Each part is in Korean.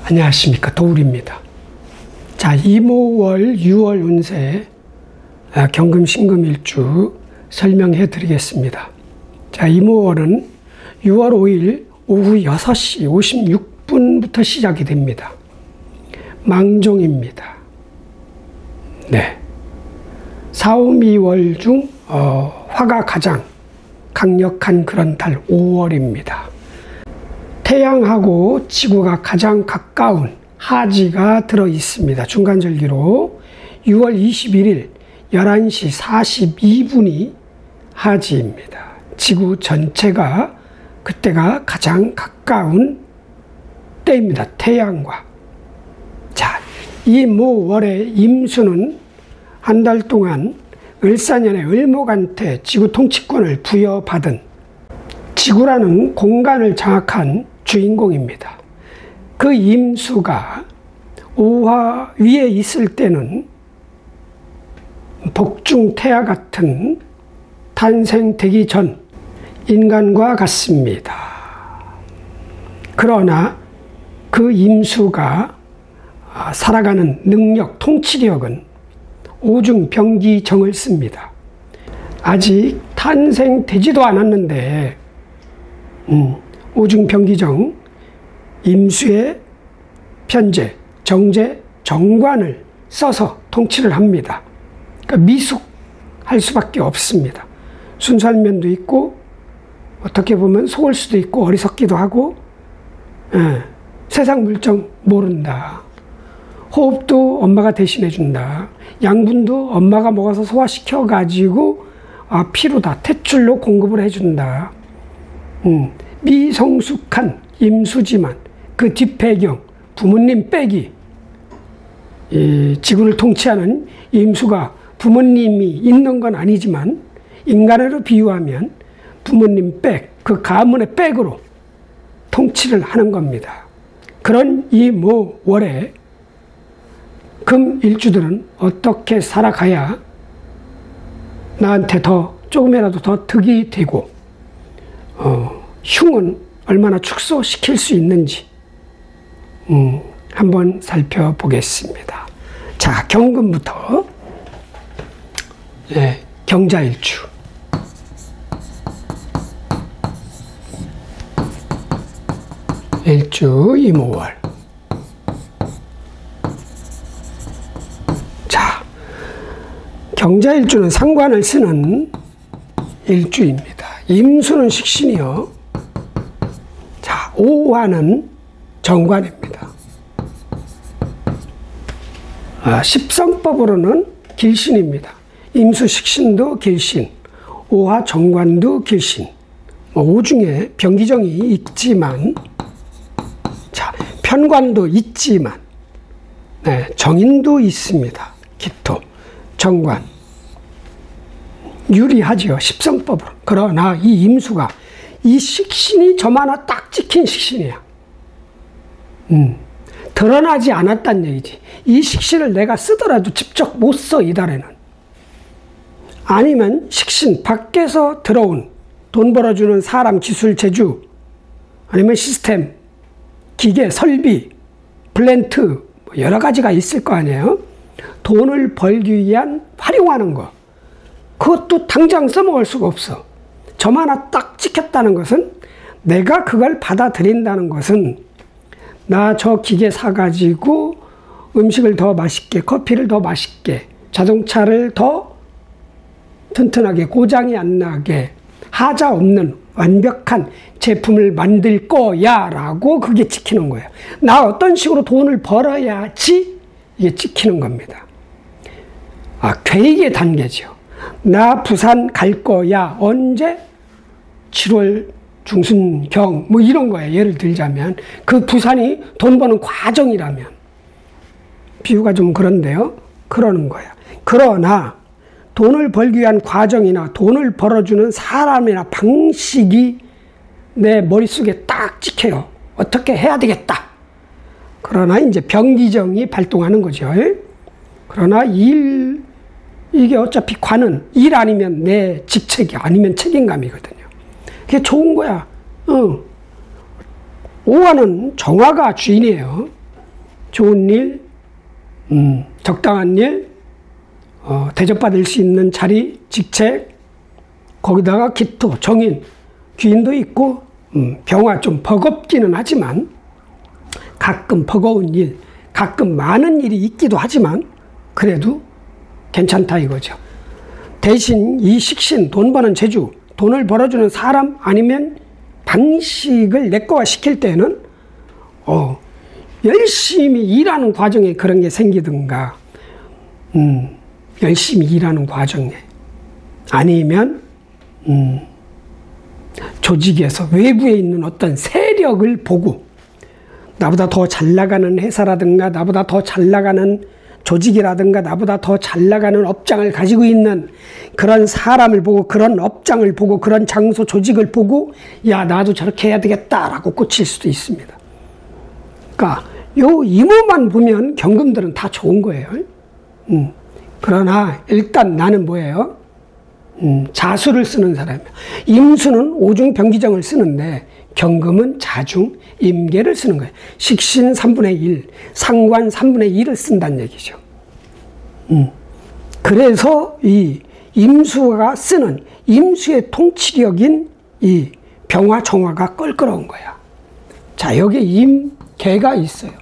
안녕하십니까, 도울입니다. 자, 이모월 6월 운세 경금 신금 일주 설명해 드리겠습니다. 자, 이모월은 6월 5일 오후 6시 56분부터 시작이 됩니다. 망종입니다. 네. 사오미월 중 화가 가장 강력한 그런 달 5월입니다. 태양하고 지구가 가장 가까운 하지가 들어 있습니다. 중간절기로 6월 21일 11시 42분이 하지입니다. 지구 전체가 그때가 가장 가까운 때입니다. 태양과. 자, 이 모월의 임수는 한 달 동안 을사년의 을목한테 지구 통치권을 부여받은 지구라는 공간을 장악한 주인공입니다. 그 임수가 오화 위에 있을 때는 복중태아 같은 탄생되기 전 인간과 같습니다. 그러나 그 임수가 살아가는 능력, 통치력은 오중병기정을 씁니다. 아직 탄생되지도 않았는데 오중병기정, 임수의 편재, 정재, 정관을 써서 통치를 합니다. 그러니까 미숙할 수밖에 없습니다. 순수한 면도 있고 어떻게 보면 속을 수도 있고 어리석기도 하고 세상 물정 모른다. 호흡도 엄마가 대신해 준다. 양분도 엄마가 먹어서 소화시켜 가지고 피로다, 탯줄로 공급을 해준다. 미성숙한 임수지만 그 뒷배경, 부모님 빼기, 이 지구를 통치하는 임수가 부모님이 있는 건 아니지만 인간으로 비유하면 부모님 백, 그 가문의 백으로 통치를 하는 겁니다. 그런 이 모월에 금 일주들은 어떻게 살아가야 나한테 더 조금이라도 더 득이 되고 흉은 얼마나 축소시킬 수 있는지 한번 살펴보겠습니다. 자, 경금부터 경자일주. 일주 이모월. 자, 경자일주는 상관을 쓰는 일주입니다. 임수는 식신이요. 자, 오화는 정관입니다. 십성법으로는 길신입니다. 임수 식신도 길신, 오화 정관도 길신. 오중에 병기정이 있지만, 자, 편관도 있지만, 정인도 있습니다. 기토, 정관. 유리하지요. 십성법으로. 그러나 이 임수가 이 식신이 점 하나 딱 찍힌 식신이야. 드러나지 않았단 얘기지. 이 식신을 내가 쓰더라도 직접 못 써, 이달에는. 아니면 식신 밖에서 들어온 돈 벌어주는 사람, 기술, 재주, 아니면 시스템, 기계, 설비, 플랜트, 여러 가지가 있을 거 아니에요. 돈을 벌기 위한 활용하는 거. 그것도 당장 써먹을 수가 없어. 점 하나 딱 찍혔다는 것은, 내가 그걸 받아들인다는 것은, 나 저 기계 사가지고 음식을 더 맛있게, 커피를 더 맛있게, 자동차를 더 튼튼하게, 고장이 안 나게, 하자 없는 완벽한 제품을 만들 거야 라고 그게 찍히는 거예요. 나 어떤 식으로 돈을 벌어야지 이게 찍히는 겁니다. 계획의 단계죠. 나 부산 갈 거야. 언제? 7월 중순경 뭐 이런 거예요. 예를 들자면 그 부산이 돈 버는 과정이라면, 비유가 좀 그런데요. 그러는 거예요. 그러나 돈을 벌기 위한 과정이나 돈을 벌어주는 사람이나 방식이 내 머릿속에 딱 찍혀요. 어떻게 해야 되겠다. 그러나 이제 병기정이 발동하는 거죠. 그러나 이게 어차피 관은 일 아니면 내 직책이 아니면 책임감이거든요. 그게 좋은 거야. 오화는 정화가 주인이에요. 좋은 일, 적당한 일, 대접받을 수 있는 자리, 직책, 거기다가 기토, 정인, 귀인도 있고, 병화 좀 버겁기는 하지만, 가끔 버거운 일, 가끔 많은 일이 있기도 하지만, 그래도 괜찮다 이거죠. 대신 이 식신, 돈 버는 재주, 돈을 벌어주는 사람 아니면 방식을 내꺼화 시킬 때는, 열심히 일하는 과정에 그런 게 생기든가, 열심히 일하는 과정에, 아니면, 조직에서 외부에 있는 어떤 세력을 보고, 나보다 더 잘 나가는 회사라든가, 나보다 더 잘 나가는 조직이라든가, 나보다 더 잘 나가는 업장을 가지고 있는 그런 사람을 보고, 그런 업장을 보고, 그런 장소 조직을 보고, 야, 나도 저렇게 해야 되겠다라고 꽂힐 수도 있습니다. 그러니까 요 이모만 보면 경금들은 다 좋은 거예요. 그러나 일단 나는 뭐예요? 자수를 쓰는 사람이에요. 임수는 오중병기정을 쓰는데 경금은 자중, 임계를 쓰는 거예요. 식신 3분의 1, 상관 3분의 1을 쓴다는 얘기죠. 그래서 이 임수가 쓰는 임수의 통치력인 이 병화, 정화가 껄끄러운 거야. 자, 여기 임계가 있어요.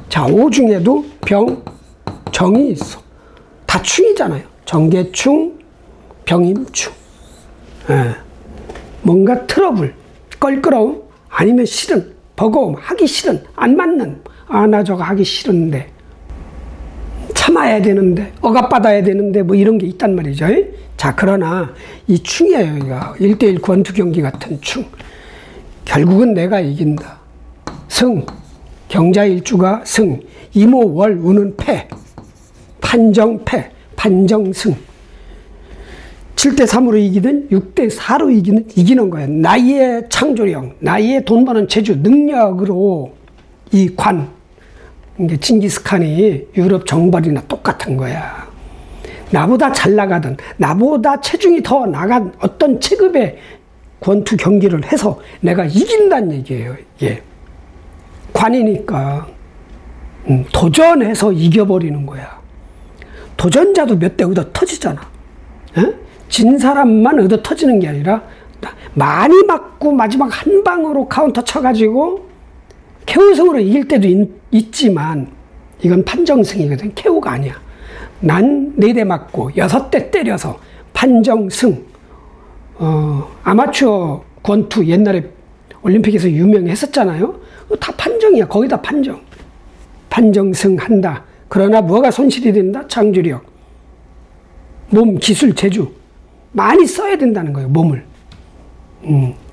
자, 오중에도 병, 정이 있어. 다 충이잖아요. 정계충, 병임충. 뭔가 트러블, 껄끄러움, 아니면 싫은, 버거움, 하기 싫은, 안 맞는, 나 저거 하기 싫은데, 참아야 되는데, 억압받아야 되는데, 뭐 이런 게 있단 말이죠. 자, 그러나 이 충이에요. 이거 1대1 권투 경기 같은 충. 결국은 내가 이긴다. 승, 경자일주가 승, 이모월 우는 패, 판정패, 판정승. 7대3으로 이기든 6대4로 이기는 거예요. 나의 창조력, 나의 돈 버는 재주, 능력으로 이 관, 징기스칸이 유럽 정벌이나 똑같은 거야. 나보다 잘 나가든, 나보다 체중이 더 나간 어떤 체급의 권투 경기를 해서 내가 이긴다는 얘기예요. 이게 관이니까 도전해서 이겨버리는 거야. 도전자도 몇 대 얻어 터지잖아. 진 사람만 얻어 터지는 게 아니라 많이 맞고 마지막 한 방으로 카운터 쳐가지고 KO승으로 이길 때도 있지만 이건 판정승이거든. KO가 아니야. 난 4대 맞고 6대 때려서 판정승. 아마추어 권투 옛날에 올림픽에서 유명했었잖아요. 다 판정이야. 거의 다 판정. 판정승 한다. 그러나 뭐가 손실이 된다? 창조력. 몸, 기술, 재주. 많이 써야 된다는 거예요, 몸을.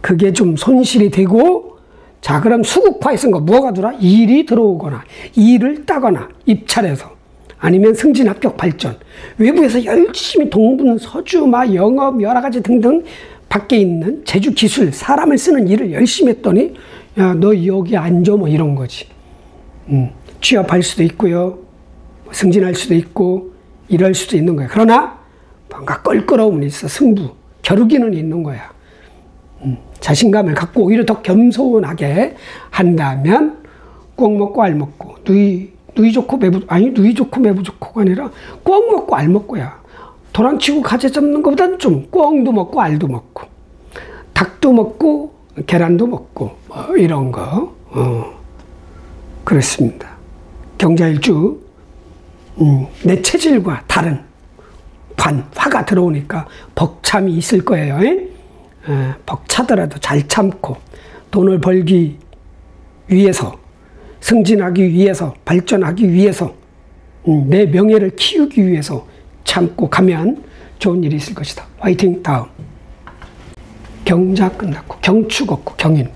그게 좀 손실이 되고, 자, 그럼 수국화에서 뭐가 들어와? 일이 들어오거나, 일을 따거나, 입찰해서. 아니면 승진, 합격, 발전. 외부에서 열심히 동분, 서주, 영업, 여러 가지 등등 밖에 있는 재주, 기술, 사람을 쓰는 일을 열심히 했더니, 야, 너 여기 앉아, 뭐 이런 거지. 취업할 수도 있고요. 승진할 수도 있고, 이럴 수도 있는 거야. 그러나, 뭔가 껄끄러움은 있어. 승부, 겨루기는 있는 거야. 자신감을 갖고 오히려 더 겸손하게 한다면 꼭 먹고 알 먹고 누이 좋고 매부 누이 좋고 매부 좋고가 아니라 꼭 먹고 알 먹고야. 도랑치고 가재 잡는 것보다는 좀 꿩도 먹고 알도 먹고 닭도 먹고 계란도 먹고 뭐 이런 거 그렇습니다. 경자일주 내 체질과 다른 관, 화가 들어오니까 벅참이 있을 거예요. 벅차더라도 잘 참고 돈을 벌기 위해서, 승진하기 위해서, 발전하기 위해서, 내 명예를 키우기 위해서 참고 가면 좋은 일이 있을 것이다. 화이팅. 다음. 경자 끝났고 경축 없고 경인.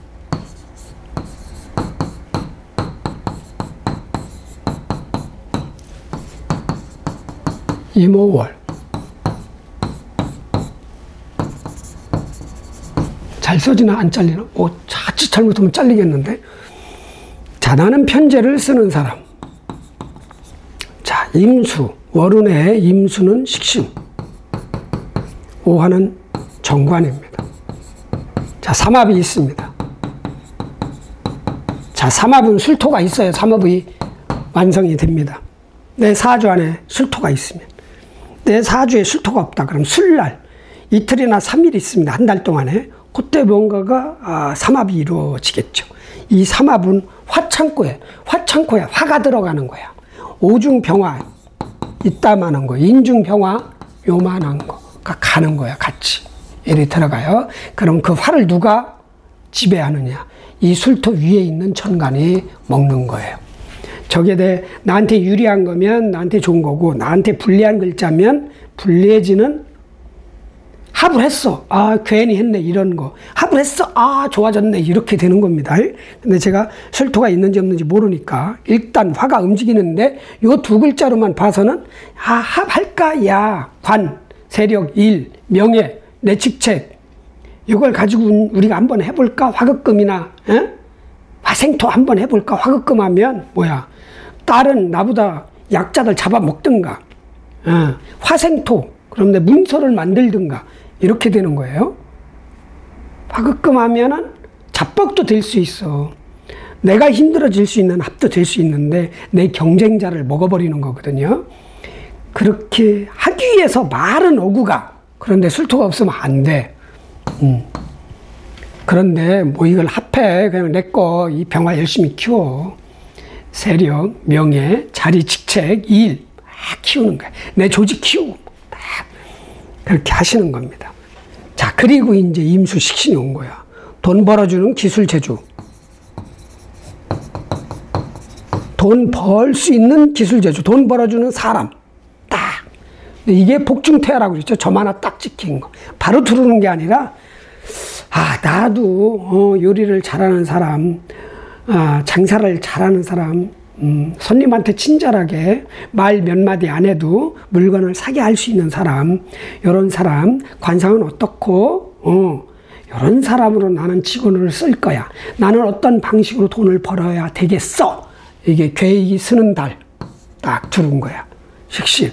이모월. 잘 써지나 안 잘리나? 자칫 잘못하면 잘리겠는데? 자, 나는 편제를 쓰는 사람. 자, 임수. 월운의 임수는 식신. 오화는 정관입니다. 자, 삼합이 있습니다. 자, 자, 삼합은 술토가 있어야 삼합이 완성이 됩니다. 내 사주 안에 술토가 있으면. 내 사주에 술토가 없다. 그럼 술날, 이틀이나 3일 있습니다. 한 달 동안에. 그때 뭔가가 삼합이 이루어지겠죠. 이 삼합은 화창고에, 화창고에 화가 들어가는 거야. 오중병화 이따만한 거, 인중병화 요만한 거가 가는 거야. 같이. 이리 들어가요. 그럼 그 화를 누가 지배하느냐? 이 술토 위에 있는 천간이 먹는 거예요. 저게 나한테 유리한 거면 나한테 좋은 거고, 나한테 불리한 글자면 불리해지는, 합을 했어. 아, 괜히 했네. 이런 거. 합을 했어. 아, 좋아졌네. 이렇게 되는 겁니다. 근데 제가 술토가 있는지 없는지 모르니까 일단 화가 움직이는데 요 두 글자로만 봐서는 아, 합할까? 야, 관, 세력, 일, 명예, 내 직책. 이걸 가지고 우리가 한번 해볼까? 화극금이나, 화생토 한번 해볼까? 화극금 하면 뭐야? 딸은 나보다 약자들 잡아먹든가, 화생토, 그럼 내 문서를 만들든가, 이렇게 되는 거예요. 화극금 하면은 잡벅도 될 수 있어. 내가 힘들어질 수 있는 합도 될 수 있는데, 내 경쟁자를 먹어버리는 거거든요. 그렇게 하기 위해서 말은 오구가, 그런데 술토가 없으면 안 돼. 그런데 뭐 이걸 합해. 그냥 내 거 이 병화 열심히 키워. 세력, 명예, 자리, 직책, 일 막 키우는 거야. 내 조직 키우고 딱 그렇게 하시는 겁니다. 자, 그리고 이제 임수 식신이 온 거야. 돈 벌어주는 기술 재주. 돈 벌 수 있는 기술 재주. 돈 벌어주는 사람. 딱. 근데 이게 복중태하라고 그랬죠. 점 하나 딱 찍힌 거. 바로 들어오는 게 아니라, 아, 나도 요리를 잘하는 사람, 장사를 잘하는 사람, 손님한테 친절하게 말 몇 마디 안 해도 물건을 사게 할 수 있는 사람, 이런 사람, 관상은 어떻고, 이런 사람으로 나는 직원을 쓸 거야. 나는 어떤 방식으로 돈을 벌어야 되겠어. 이게 계획이 쓰는 달, 딱 들어온 거야. 식신.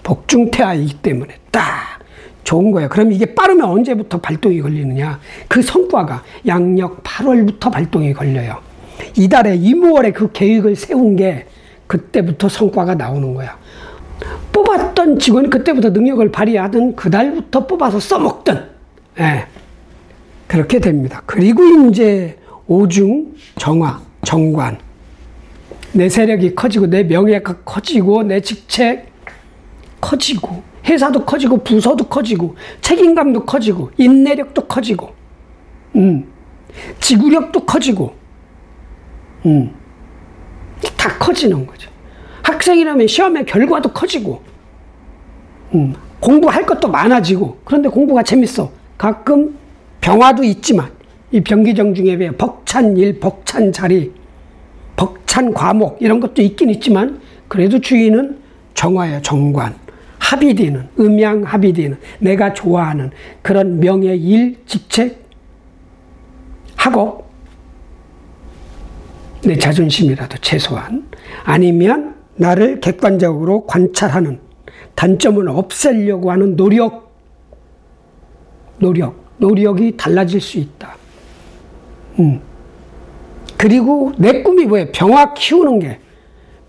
복중태하이기 때문에 딱 좋은 거예요. 그럼 이게 빠르면 언제부터 발동이 걸리느냐? 그 성과가 양력 8월부터 발동이 걸려요. 이달에 이무월에 그 계획을 세운 게 그때부터 성과가 나오는 거야. 뽑았던 직원이 그때부터 능력을 발휘하든 그달부터 뽑아서 써먹든, 그렇게 됩니다. 그리고 이제 오중, 정화, 정관. 내 세력이 커지고, 내 명예가 커지고, 내 직책 커지고, 회사도 커지고, 부서도 커지고, 책임감도 커지고, 인내력도 커지고, 지구력도 커지고, 다 커지는 거죠. 학생이라면 시험의 결과도 커지고, 공부할 것도 많아지고. 그런데 공부가 재밌어. 가끔 병화도 있지만, 이 병기정 중에 벅찬 일, 벅찬 자리, 벅찬 과목 이런 것도 있긴 있지만, 그래도 주의는 정화야. 정관. 합이 되는, 음양 합이 되는, 내가 좋아하는 그런 명예, 일, 직책, 학업, 내 자존심이라도 최소한, 아니면 나를 객관적으로 관찰하는, 단점을 없애려고 하는 노력이 달라질 수 있다. 그리고 내 꿈이 뭐예요? 병화 키우는 게,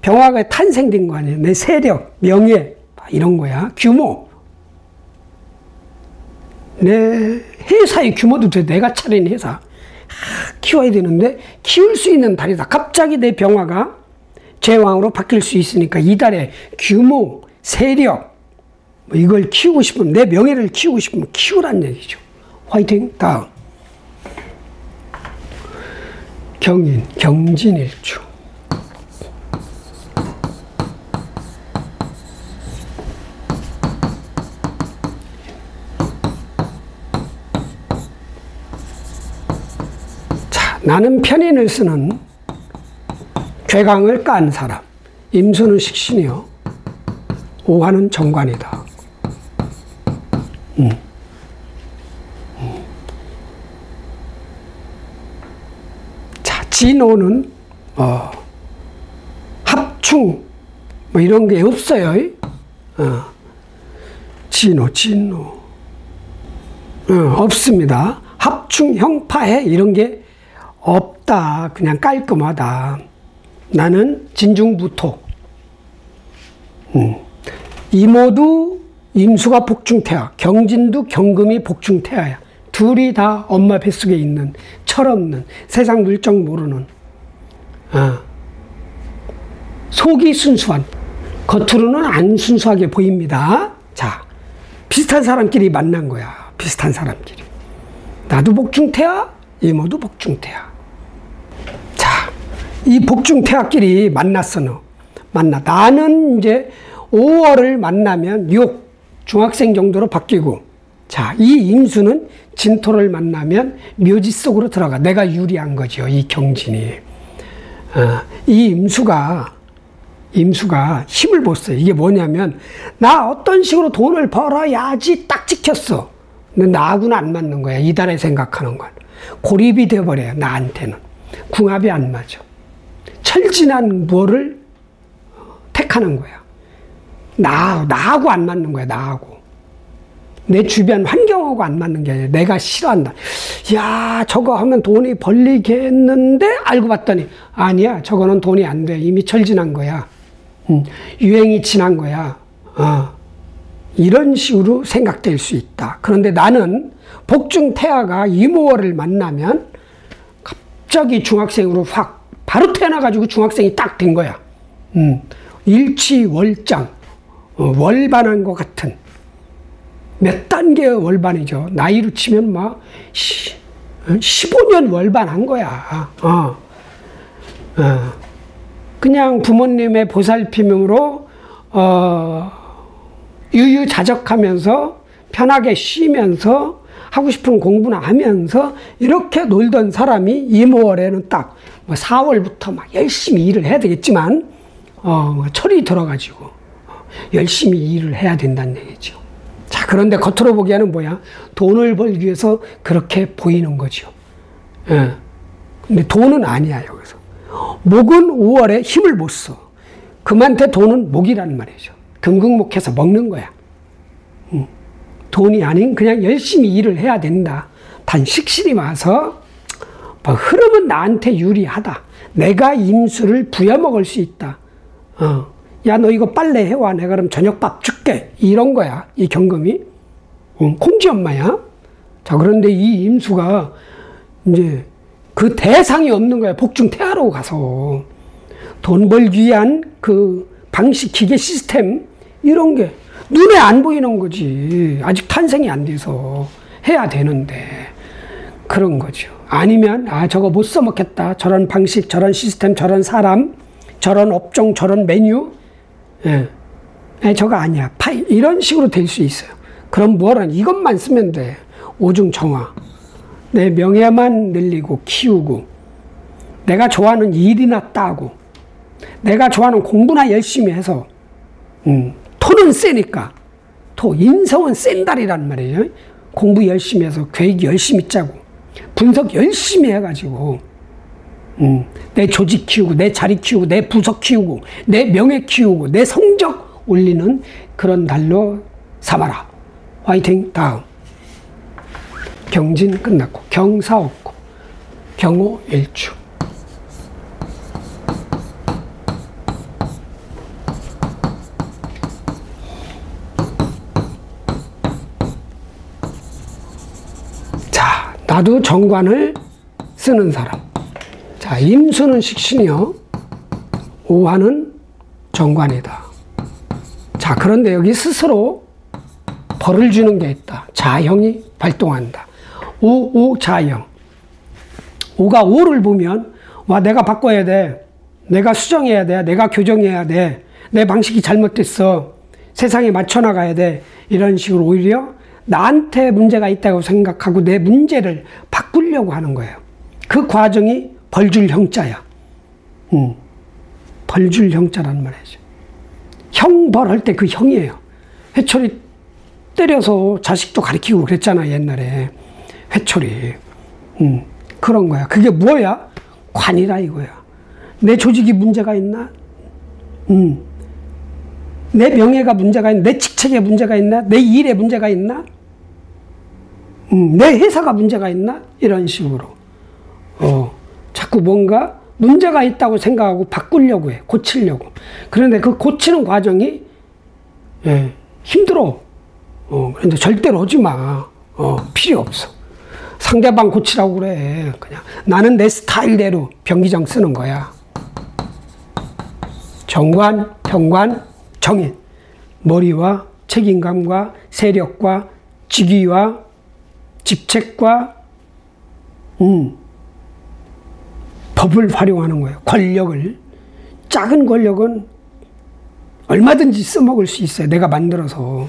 병화가 탄생된 거 아니에요? 내 세력, 명예, 이런 거야. 규모. 내 회사의 규모도 돼. 내가 차린 회사. 키워야 되는데, 키울 수 있는 달이다. 갑자기 내 병화가 제왕으로 바뀔 수 있으니까 이 달에 규모, 세력, 이걸 키우고 싶으면, 내 명예를 키우고 싶으면 키우란 얘기죠. 화이팅! 다음. 경인, 경진일주. 나는 편인을 쓰는 괴강을 깐 사람. 임수는 식신이요. 오화는 정관이다. 자, 진호는 합충 뭐 이런 게 없어요. 진호 없습니다. 합충, 형파해 이런 게 없다. 그냥 깔끔하다. 나는 진중부토. 이모도 임수가 복중태아, 경진도 경금이 복중태아야. 둘이 다 엄마 뱃속에 있는, 철없는, 세상 물정 모르는, 속이 순수한, 겉으로는 안 순수하게 보입니다. 자, 비슷한 사람끼리 만난 거야. 비슷한 사람끼리. 나도 복중태아, 이모도 복중태아. 자, 이 복중태아끼리 만났어, 너. 만나. 나는 이제 5월을 만나면 6, 중학생 정도로 바뀌고, 자, 이 임수는 진토를 만나면 묘지 속으로 들어가. 내가 유리한 거죠, 이 경진이. 이 임수가 힘을 못 써요. 이게 뭐냐면, 나 어떤 식으로 돈을 벌어야지 딱 찍혔어. 근데 나하고는 안 맞는 거야. 이달에 생각하는 건. 고립이 되어버려요, 나한테는. 궁합이 안 맞아. 철진한 뭐를 택하는 거야. 나하고 안 맞는 거야, 나하고. 내 주변 환경하고 안 맞는 게 아니라 내가 싫어한다. 야, 저거 하면 돈이 벌리겠는데? 알고 봤더니, 아니야, 저거는 돈이 안 돼. 이미 철진한 거야. 유행이 지난 거야. 이런 식으로 생각될 수 있다. 그런데 나는 복중태아가 이모월을 만나면 갑자기 중학생으로 확 바로 태어나가지고 중학생이 딱 된 거야. 일치월장, 월반한 것 같은 몇 단계의 월반이죠. 나이로 치면 막 15년 월반한 거야. 그냥 부모님의 보살핌으로 유유자적하면서 편하게 쉬면서 하고 싶은 공부나 하면서 이렇게 놀던 사람이 이모월에는 딱 4월부터 막 열심히 일을 해야 되겠지만 철이 들어가지고 열심히 일을 해야 된다는 얘기죠. 자, 그런데 겉으로 보기에는 뭐야? 돈을 벌기 위해서 그렇게 보이는 거죠. 근데 돈은 아니야, 여기서. 목은 5월에 힘을 못 써. 금한테 돈은 목이라는 말이죠. 금극목해서 먹는 거야. 돈이 아닌 그냥 열심히 일을 해야 된다. 단 식신이 와서 흐름은 나한테 유리하다. 내가 임수를 부여먹을 수 있다. 야, 너 이거 빨래 해와. 내가 그럼 저녁밥 줄게. 이런 거야, 이 경금이. 콩쥐 엄마야. 자, 그런데 이 임수가 이제 그 대상이 없는 거야. 복중태아로 가서. 돈 벌기 위한 그 방식, 기계 시스템, 이런 게 눈에 안 보이는 거지. 아직 탄생이 안 돼서 해야 되는데. 그런 거죠. 아니면, 저거 못 써먹겠다. 저런 방식, 저런 시스템, 저런 사람, 저런 업종, 저런 메뉴. 저거 아니야. 이런 식으로 될 수 있어요. 그럼 뭐라는, 이것만 쓰면 돼. 오중정화. 내 명예만 늘리고 키우고, 내가 좋아하는 일이나 따고, 내가 좋아하는 공부나 열심히 해서, 토는 세니까, 인성은 센 달이란 말이에요. 공부 열심히 해서 계획 열심히 짜고, 분석 열심히 해가지고, 내 조직 키우고, 내 자리 키우고, 내 부서 키우고, 내 명예 키우고, 내 성적 올리는 그런 달로 삼아라. 화이팅. 다음. 경진 끝났고, 경사 없고, 경호 일주. 자, 나도 정관을 쓰는 사람. 자, 임수는 식신이요. 오화는 정관이다. 자, 그런데 여기 스스로 벌을 주는 게 있다. 자형이 발동한다. 자형. 오가 오를 보면, 와, 내가 바꿔야 돼. 내가 수정해야 돼. 내가 교정해야 돼. 내 방식이 잘못됐어. 세상에 맞춰나가야 돼. 이런 식으로 오히려 나한테 문제가 있다고 생각하고 내 문제를 바꾸려고 하는 거예요. 그 과정이 벌줄 형자야. 벌줄 형자란 말이죠. 형벌 할 때 그 형이에요. 회초리 때려서 자식도 가르치고 그랬잖아, 옛날에. 회초리. 그런 거야. 그게 뭐야? 관이라 이거야. 내 조직이 문제가 있나? 내 명예가 문제가 있나? 내 직책에 문제가 있나? 내 일에 문제가 있나? 내 회사가 문제가 있나? 이런 식으로. 자꾸 자꾸 뭔가 문제가 있다고 생각하고 바꾸려고 해. 고치려고. 그런데 그 고치는 과정이 힘들어. 그런데 절대로 하지 마. 필요 없어. 상대방 고치라고 그래. 그냥 나는 내 스타일대로 변기정 쓰는 거야. 정관, 평관, 정인. 머리와 책임감과 세력과 직위와 직책과 법을 활용하는 거예요. 권력을. 작은 권력은 얼마든지 써먹을 수 있어요. 내가 만들어서.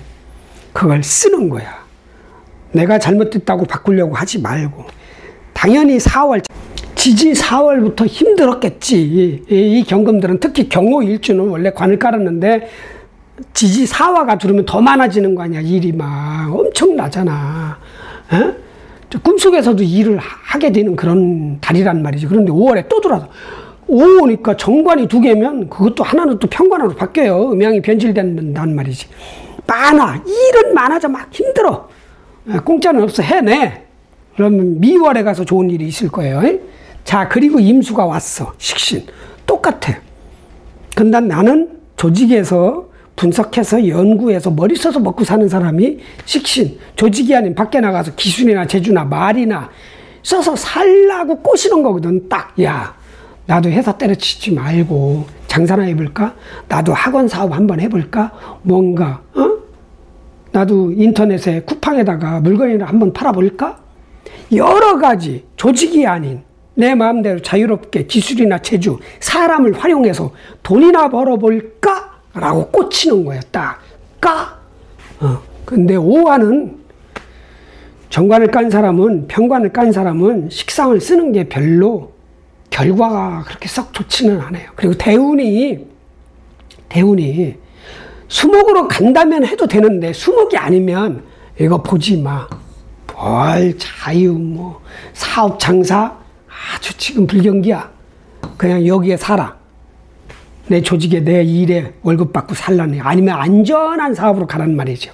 그걸 쓰는 거야. 내가 잘못됐다고 바꾸려고 하지 말고. 당연히 4월, 지지 4월부터 힘들었겠지. 이 경금들은 특히 경호 일주는 원래 관을 깔았는데 지지 4화가 들어오면 더 많아지는 거 아니야. 일이 막 엄청나잖아. 꿈속에서도 일을 하게 되는 그런 달이란 말이지. 그런데 5월에 또 들어와서 5 오니까 정관이 2개면 그것도 하나는 또 편관으로 바뀌어요. 음양이 변질된단 말이지. 많아. 일은 많아져. 막 힘들어. 공짜는 없어. 해내. 그러면 미월에 가서 좋은 일이 있을 거예요. 자, 그리고 임수가 왔어. 식신. 똑같아. 근데 나는 조직에서 분석해서 연구해서 머리 써서 먹고 사는 사람이 식신. 조직이 아닌 밖에 나가서 기술이나 재주나 말이나 써서 살라고 꼬시는 거거든. 딱. 야, 나도 회사 때려치지 말고 장사나 해볼까? 나도 학원 사업 한번 해볼까? 뭔가 나도 인터넷에 쿠팡에다가 물건이나 한번 팔아볼까? 여러 가지 조직이 아닌 내 마음대로 자유롭게 기술이나 재주, 사람을 활용해서 돈이나 벌어볼까? 라고 꽂히는 거야. 딱. 근데 오화는 정관을 깐 사람은, 평관을 깐 사람은 식상을 쓰는 게 별로 결과가 그렇게 썩 좋지는 않아요. 그리고 대운이 수목으로 간다면 해도 되는데 수목이 아니면 이거 보지 마. 뭘 자유 뭐 사업 장사 아주 지금 불경기야. 그냥 여기에 살아. 내 조직에 내 일에 월급 받고 살라네. 아니면 안전한 사업으로 가란 말이죠.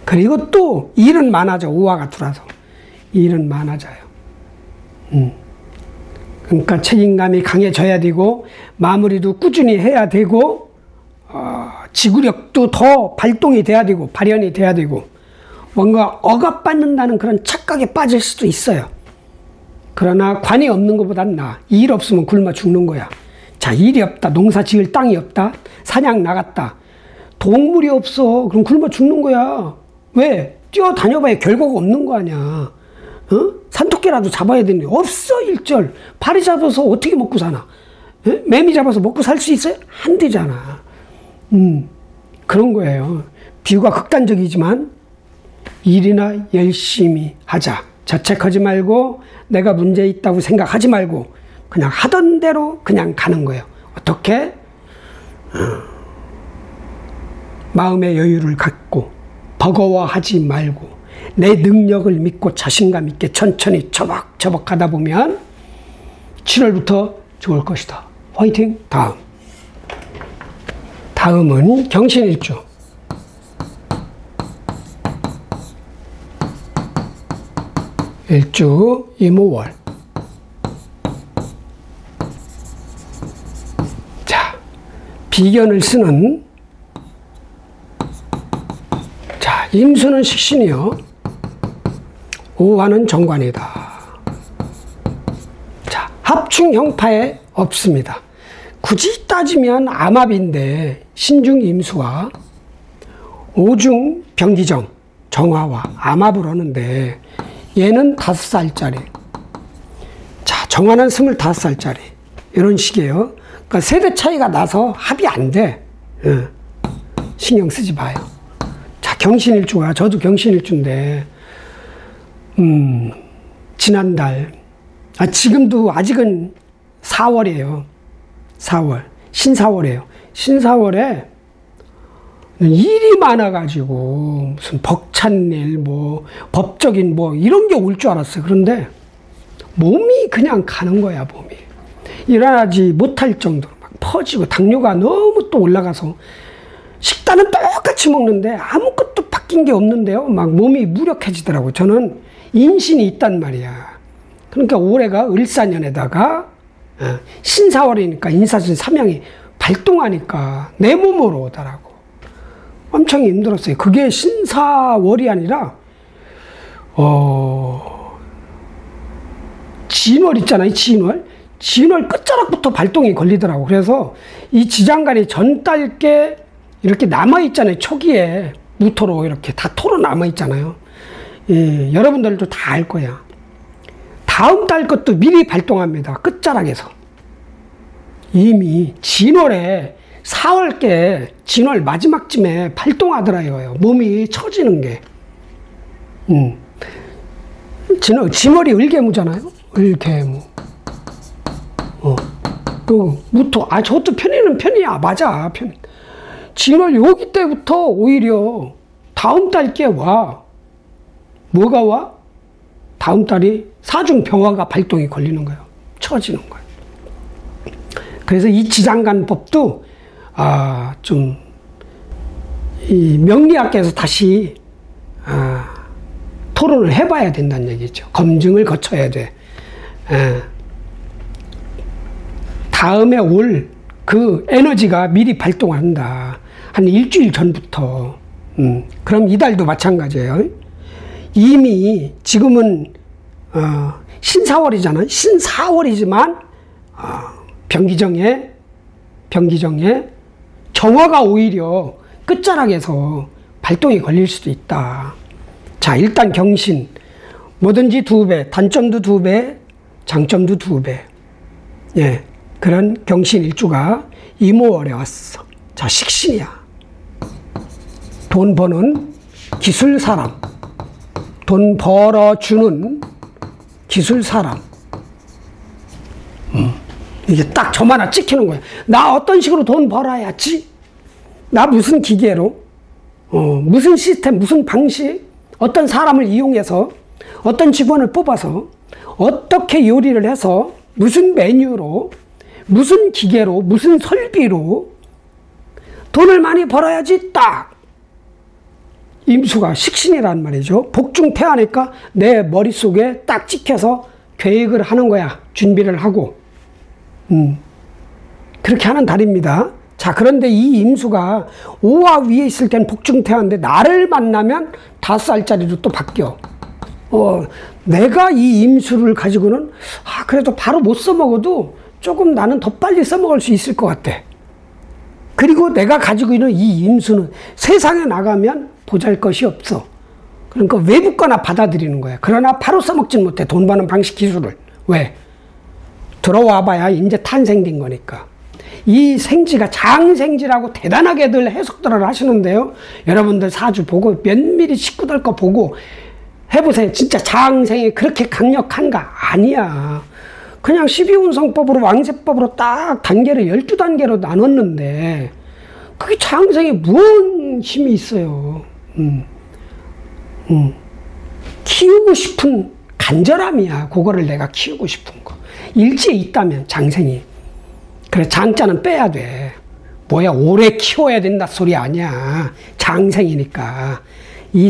그리고 또 일은 많아져. 오화가 들어와서 일은 많아져요. 그러니까 책임감이 강해져야 되고 마무리도 꾸준히 해야 되고 지구력도 더 발동이 돼야 되고 발현이 돼야 되고 뭔가 억압받는다는 그런 착각에 빠질 수도 있어요. 그러나 관이 없는 것보단 나아. 일 없으면 굶어 죽는 거야. 자, 일이 없다. 농사 지을 땅이 없다. 사냥 나갔다. 동물이 없어. 그럼 굶어 죽는 거야. 왜? 뛰어다녀봐야 결과가 없는 거 아니야. 산토끼라도 잡아야 되는데 없어. 일절. 파리 잡아서 어떻게 먹고 사나? 매미 잡아서 먹고 살 수 있어요? 안 되잖아. 그런 거예요. 비유가 극단적이지만 일이나 열심히 하자. 자책하지 말고 내가 문제 있다고 생각하지 말고 그냥 하던 대로 그냥 가는 거예요. 어떻게? 마음의 여유를 갖고 버거워하지 말고 내 능력을 믿고 자신감 있게 천천히 처벅처벅 하다 보면 7월부터 좋을 것이다. 화이팅! 다음은 경신일주. 일주 이모월. 자, 비견을 쓰는 자, 임수는 식신이요. 오화는 정관이다. 자, 합충 형파에 없습니다. 굳이 따지면 암합인데 신중 임수와 오중 병기정 정화와 암합을 하는데 얘는 5살짜리. 자, 정화는 25살짜리. 이런 식이에요. 그러니까 세대 차이가 나서 합이 안 돼. 신경 쓰지 마요. 자, 경신일주가, 저도 경신일주인데, 지난달, 지금도 아직은 4월이에요. 4월. 신사월이에요. 신사월에 일이 많아가지고 무슨 벅찬 일, 뭐 법적인 뭐 이런 게 올 줄 알았어요. 그런데 몸이 그냥 가는 거야. 몸이 일어나지 못할 정도로 막 퍼지고 당뇨가 너무 또 올라가서 식단은 똑같이 먹는데 아무것도 바뀐 게 없는데요. 막 몸이 무력해지더라고요. 저는 인신이 있단 말이야. 그러니까 올해가 을사년에다가 신사월이니까 인사신 삼양이 발동하니까 내 몸으로 오더라고. 엄청 힘들었어요. 그게 신사월이 아니라 진월 있잖아요. 진월 끝자락부터 발동이 걸리더라고. 그래서 이 지장간이 전달께 이렇게 남아있잖아요. 초기에 무토로 이렇게 다 토로 남아있잖아요. 예, 여러분들도 다 알 거야. 다음 달 것도 미리 발동합니다. 끝자락에서. 이미 진월에 4월께 진월 마지막쯤에 발동하더라고요. 몸이 처지는 게. 진월이 을개무잖아요. 을개무. 그 무토. 저것도 편이는 편이야. 맞아. 편. 진월 여기 때부터 오히려 다음 달께 와. 뭐가 와? 다음 달이 사중병화가 발동이 걸리는 거예요. 처지는 거예요. 그래서 이 지장간법도 좀 이 명리학계에서 다시 토론을 해봐야 된다는 얘기죠. 검증을 거쳐야 돼. 다음에 올 그 에너지가 미리 발동한다. 한 일주일 전부터. 그럼 이달도 마찬가지예요. 이미 지금은 신사월이잖아요. 신사월이지만 병기정에 정화가 오히려 끝자락에서 발동이 걸릴 수도 있다. 자, 일단 경신 뭐든지 2배, 단점도 2배, 장점도 2배. 예, 그런 경신 일주가 이모월에 왔어. 자, 식신이야. 돈 버는 기술 사람, 돈 벌어주는 기술 사람. 이게 딱 점 하나 찍히는 거야. 나 어떤 식으로 돈 벌어야지? 나 무슨 기계로? 무슨 시스템, 무슨 방식? 어떤 사람을 이용해서, 어떤 직원을 뽑아서, 어떻게 요리를 해서, 무슨 메뉴로, 무슨 기계로, 무슨 설비로 돈을 많이 벌어야지 딱! 임수가 식신이란 말이죠. 복중태하니까 내 머릿속에 딱 찍혀서 계획을 하는 거야. 준비를 하고. 그렇게 하는 달입니다. 자, 그런데 이 임수가 5화 위에 있을 땐 복중태한데 나를 만나면 5살짜리로 또 바뀌어. 내가 이 임수를 가지고는 그래도 바로 못 써먹어도 조금 나는 더 빨리 써먹을 수 있을 것 같아. 그리고 내가 가지고 있는 이 임수는 세상에 나가면 보잘것이 없어. 그러니까 외부 거나 받아들이는 거야. 그러나 바로 써먹진 못해. 돈 버는 방식 기술을. 왜? 들어와 봐야 이제 탄생된 거니까. 이 생지가 장생지라고 대단하게들 해석들을 하시는데요. 여러분들 사주 보고 면밀히 식구들 거 보고 해보세요. 진짜 장생이 그렇게 강력한가? 아니야. 그냥 12운성법으로 왕세법으로 딱 단계를 12단계로 나눴는데 그게 장생에 무슨 힘이 있어요. 키우고 싶은 간절함이야. 그거를 내가 키우고 싶은 거. 일지에 있다면 장생이. 그래, 장자는 빼야 돼. 뭐야, 오래 키워야 된다 소리 아니야. 장생이니까. 이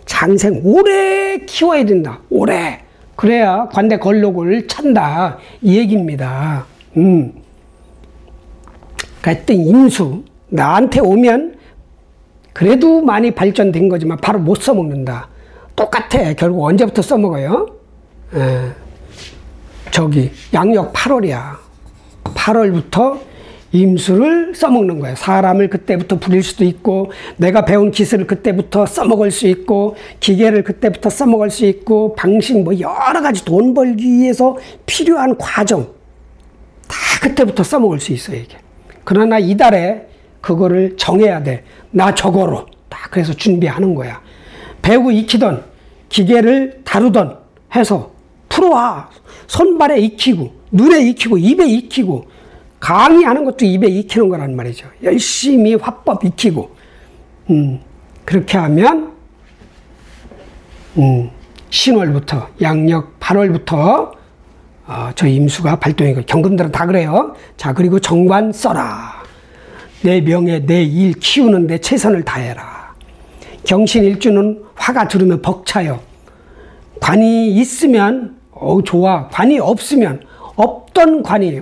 장생 오래 키워야 된다. 오래. 그래야 관대 걸록을 찬다. 이 얘기입니다. 하여튼 임수. 나한테 오면 그래도 많이 발전된 거지만 바로 못 써먹는다. 똑같아. 결국 언제부터 써먹어요? 양력 8월이야. 8월부터 임수를 써먹는 거야. 사람을 그때부터 부릴 수도 있고, 내가 배운 기술을 그때부터 써먹을 수 있고, 기계를 그때부터 써먹을 수 있고, 방식 여러 가지 돈 벌기 위해서 필요한 과정 다 그때부터 써먹을 수 있어 이게. 그러나 이달에 그거를 정해야 돼. 나 저거로. 딱 그래서 준비하는 거야. 배우고 익히던 기계를 다루던 해서 풀어와. 손발에 익히고, 눈에 익히고, 입에 익히고, 강의하는 것도 입에 익히는 거란 말이죠. 열심히 화법 익히고. 그렇게 하면 10월부터 양력 8월부터 저 임수가 발동이고, 경금들은 다 그래요. 자, 그리고 정관 써라. 내 명예, 내 일 키우는데 최선을 다해라. 경신일주는 화가 들으면 벅차요. 관이 있으면 좋아. 관이 없으면, 없던 관이,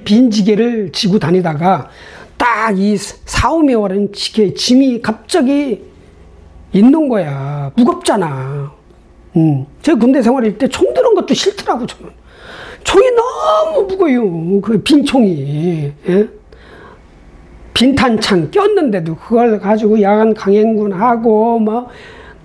빈 지게를 지고 다니다가 딱 이 4, 5개월은 짐이 갑자기 있는 거야. 무겁잖아. 제 군대 생활할 때 총 드는 것도 싫더라고, 저는. 총이 너무 무거워요. 그 빈 총이. 예? 빈탄창 꼈는데도 그걸 가지고 야간 강행군하고,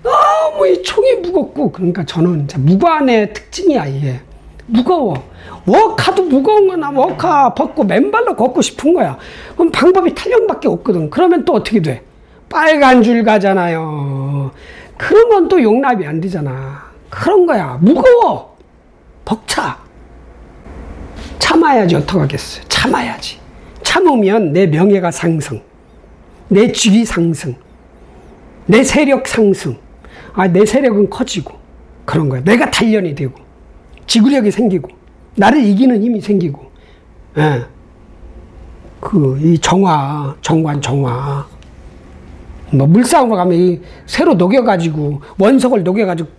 너무 이 총이 무겁고, 그러니까 저는 무관의 특징이야, 이게. 무거워. 워카도 무거운 거나 워카 벗고 맨발로 걷고 싶은 거야. 그럼 방법이 탄력밖에 없거든. 그러면 또 어떻게 돼? 빨간 줄 가잖아요. 그런 건 또 용납이 안 되잖아. 그런 거야. 무거워. 벅차. 참아야지. 어떡하겠어요. 참아야지. 참으면 내 명예가 상승. 내 직위 상승. 내 세력 상승. 내 세력은 커지고. 그런 거야. 내가 단련이 되고. 지구력이 생기고. 나를 이기는 힘이 생기고. 예. 이 정관 정화. 물싸움으로 가면 이 새로 녹여가지고, 원석을 녹여가지고,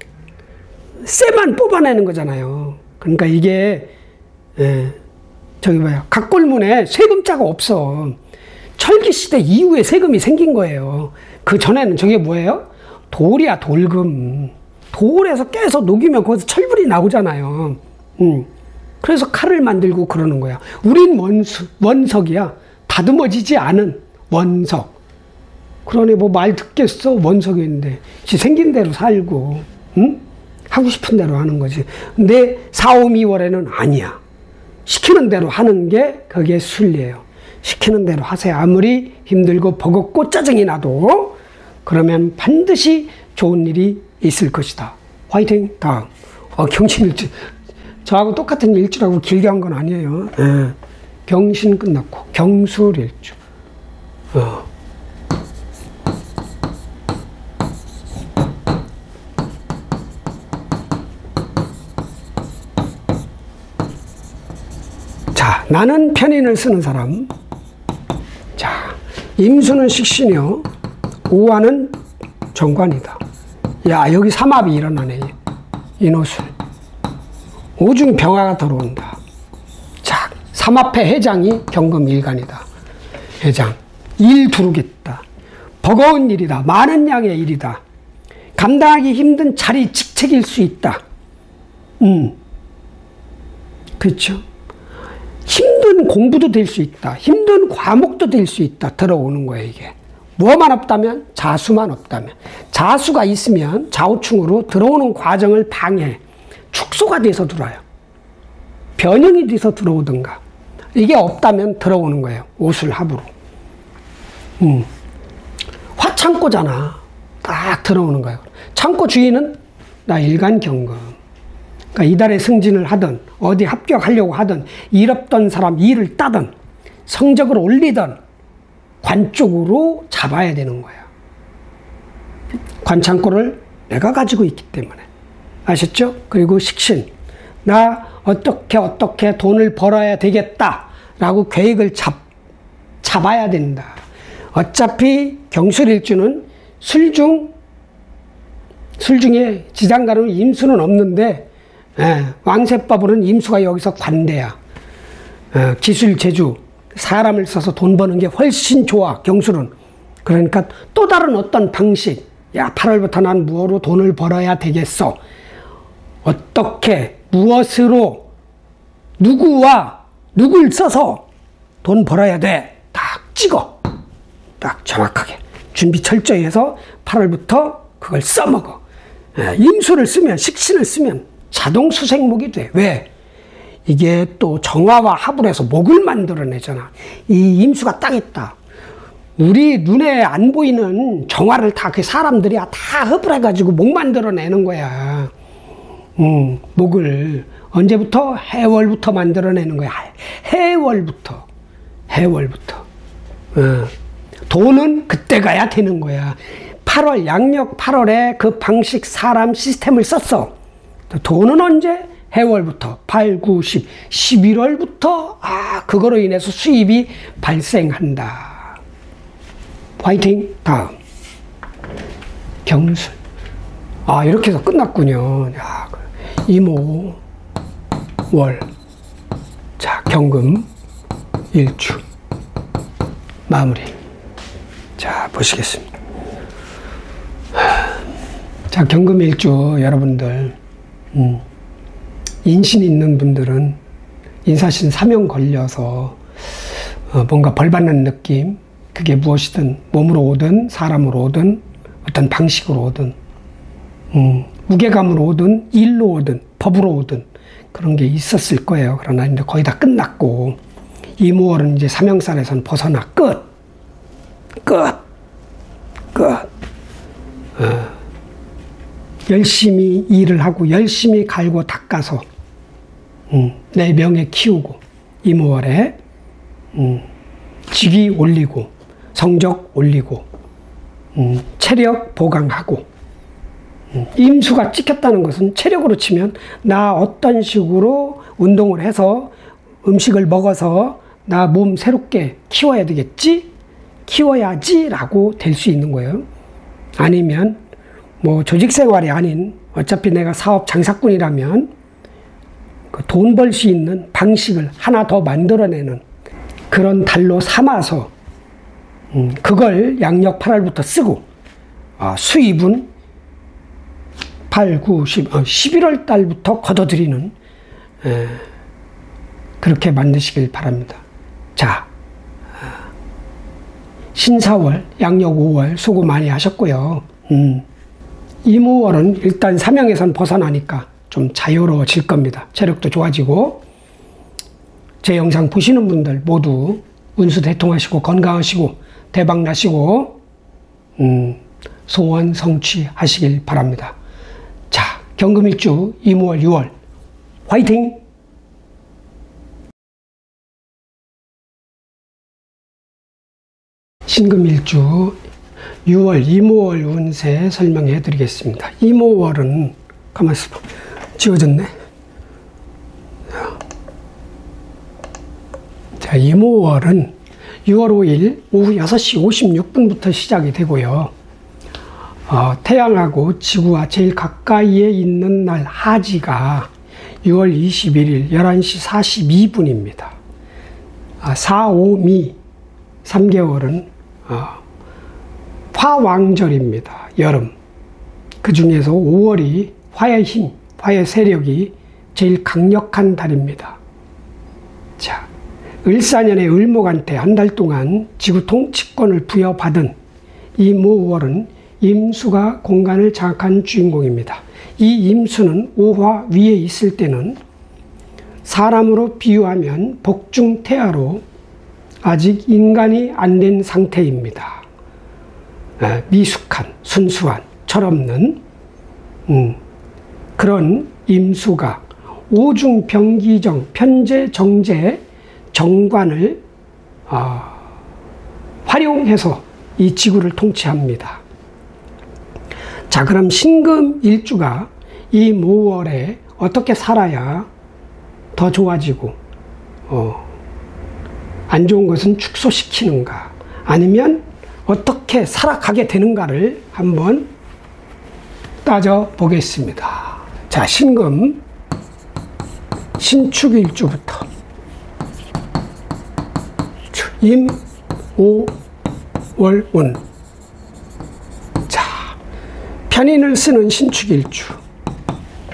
쇠만 뽑아내는 거잖아요. 그러니까 이게, 저기 각골문에 세금자가 없어. 철기시대 이후에 세금이 생긴 거예요. 그 전에는 저게 뭐예요? 돌이야, 돌금. 돌에서 깨서 녹이면 거기서 철불이 나오잖아요. 그래서 칼을 만들고 그러는 거야. 우린 원석이야. 다듬어지지 않은 원석. 그러니 말 듣겠어? 원석인데. 지 생긴 대로 살고, 하고 싶은 대로 하는 거지. 근데 4, 5, 2월에는 아니야. 시키는 대로 하는 게 그게 순리예요. 시키는 대로 하세요. 아무리 힘들고 버겁고 짜증이 나도. 그러면 반드시 좋은 일이 있을 것이다. 화이팅! 다음. 경신일주. 저하고 똑같은 일주라고 길게 한 건 아니에요. 경신 끝났고, 경술일주. 자, 나는 편인을 쓰는 사람. 자, 임수는 식신이요. 오화는 정관이다. 야, 여기 삼합이 일어나네. 인호술. 오중 병화가 들어온다. 자, 삼합회 해장이 경금일간이다. 해장. 일 두르겠다. 버거운 일이다. 많은 양의 일이다. 감당하기 힘든 자리 직책일 수 있다. 그렇죠. 힘든 공부도 될 수 있다. 힘든 과목도 될 수 있다. 들어오는 거예요, 이게. 뭐만 없다면? 자수만 없다면. 자수가 있으면 좌우충으로 들어오는 과정을 방해, 축소가 돼서 들어와요. 변형이 돼서 들어오든가. 이게 없다면 들어오는 거예요. 오술합으로. 화창고잖아. 딱 들어오는 거예요. 창고 주인은 나 일간경금. 그러니까 이달에 승진을 하든 어디 합격하려고 하든 일 없던 사람 일을 따든 성적을 올리든 관 쪽으로 잡아야 되는 거야. 관창고를 내가 가지고 있기 때문에. 아셨죠? 그리고 식신. 나 어떻게 돈을 벌어야 되겠다라고 계획을 잡아야 된다. 어차피 경술일주는 술중에 지장가는 임수는 없는데, 왕세법으로는 임수가 여기서 관대야. 기술, 재주, 사람을 써서 돈 버는 게 훨씬 좋아, 경술은. 그러니까 또 다른 어떤 방식. 야, 8월부터 난 무엇으로 돈을 벌어야 되겠어. 어떻게, 무엇으로, 누구와 누굴 써서 돈 벌어야 돼. 딱 찍어. 딱 정확하게. 준비 철저히 해서 8월부터 그걸 써먹어. 임수를 쓰면, 식신을 쓰면 자동 수생목이 돼. 왜? 이게 또 정화와 합을 해서 목을 만들어내잖아. 이 임수가 딱 있다. 우리 눈에 안 보이는 정화를 다 그 사람들이 다 합을 해가지고 목 만들어내는 거야. 목을. 언제부터? 해월부터 만들어내는 거야. 해월부터. 돈은 그때 가야 되는 거야. 8월, 양력 8월에 그 방식, 사람, 시스템을 썼어. 돈은 언제? 해월부터. 8, 9, 10, 11월부터 그거로 인해서 수입이 발생한다. 화이팅. 다음. 경술. 이렇게 해서 끝났군요. 야, 이모 월. 자, 경금 일주 마무리. 자, 보시겠습니다. 자, 경금 일주 여러분들, 인신 있는 분들은 인사신 사명 걸려서 뭔가 벌 받는 느낌, 그게 무엇이든 몸으로 오든 사람으로 오든 어떤 방식으로 오든 무게감으로 오든 일로 오든 법으로 오든 그런 게 있었을 거예요. 그러나 이제 거의 다 끝났고 이모월은 이제 사명살에선 벗어나 끝. 열심히 일을 하고 열심히 갈고 닦아서 내 명예 키우고 이모월에 직위 올리고 성적 올리고 체력 보강하고 임수가 찍혔다는 것은 체력으로 치면 나 어떤 식으로 운동을 해서 음식을 먹어서 나 몸 새롭게 키워야 되겠지? 키워야지 라고 될 수 있는 거예요. 아니면 뭐 조직생활이 아닌 어차피 내가 사업 장사꾼이라면 그 돈 벌 수 있는 방식을 하나 더 만들어내는 그런 달로 삼아서 그걸 양력 8월부터 쓰고 수입은 8, 9, 10, 11월 달부터 걷어들이는 그렇게 만드시길 바랍니다. 자, 신사월, 양력 5월 수고 많이 하셨고요. 이모월은 일단 사명에선 벗어나니까 좀 자유로워질 겁니다. 체력도 좋아지고 제 영상 보시는 분들 모두 운수 대통하시고 건강하시고 대박 나시고 소원 성취하시길 바랍니다. 자, 경금일주 이모월 6월 화이팅! 신금일주 6월 이모월 운세 설명해 드리겠습니다. 이모월은 가만있어 봐. 지워졌네. 자, 이모월은 6월 5일 오후 6시 56분부터 시작이 되고요. 태양하고 지구와 제일 가까이에 있는 날 하지가 6월 21일 11시 42분입니다. 4, 5, 미 3개월은 화왕절입니다. 여름. 그 중에서 5월이 화의 힘, 화의 세력이 제일 강력한 달입니다. 자, 을사년의 을목한테 한 달 동안 지구 통치권을 부여받은 이 모월은 임수가 공간을 장악한 주인공입니다. 이 임수는 5화 위에 있을 때는 사람으로 비유하면 복중태아로 아직 인간이 안 된 상태입니다. 미숙한, 순수한, 철없는 그런 임수가 오중병기정, 편재정제, 정관을 활용해서 이 지구를 통치합니다. 자, 그럼 신금일주가 이 모월에 어떻게 살아야 더 좋아지고 안 좋은 것은 축소시키는가, 아니면 어떻게 살아가게 되는가를 한번 따져보겠습니다. 자, 신금 신축일주부터 임, 오, 월, 운. 자, 편인을 쓰는 신축일주.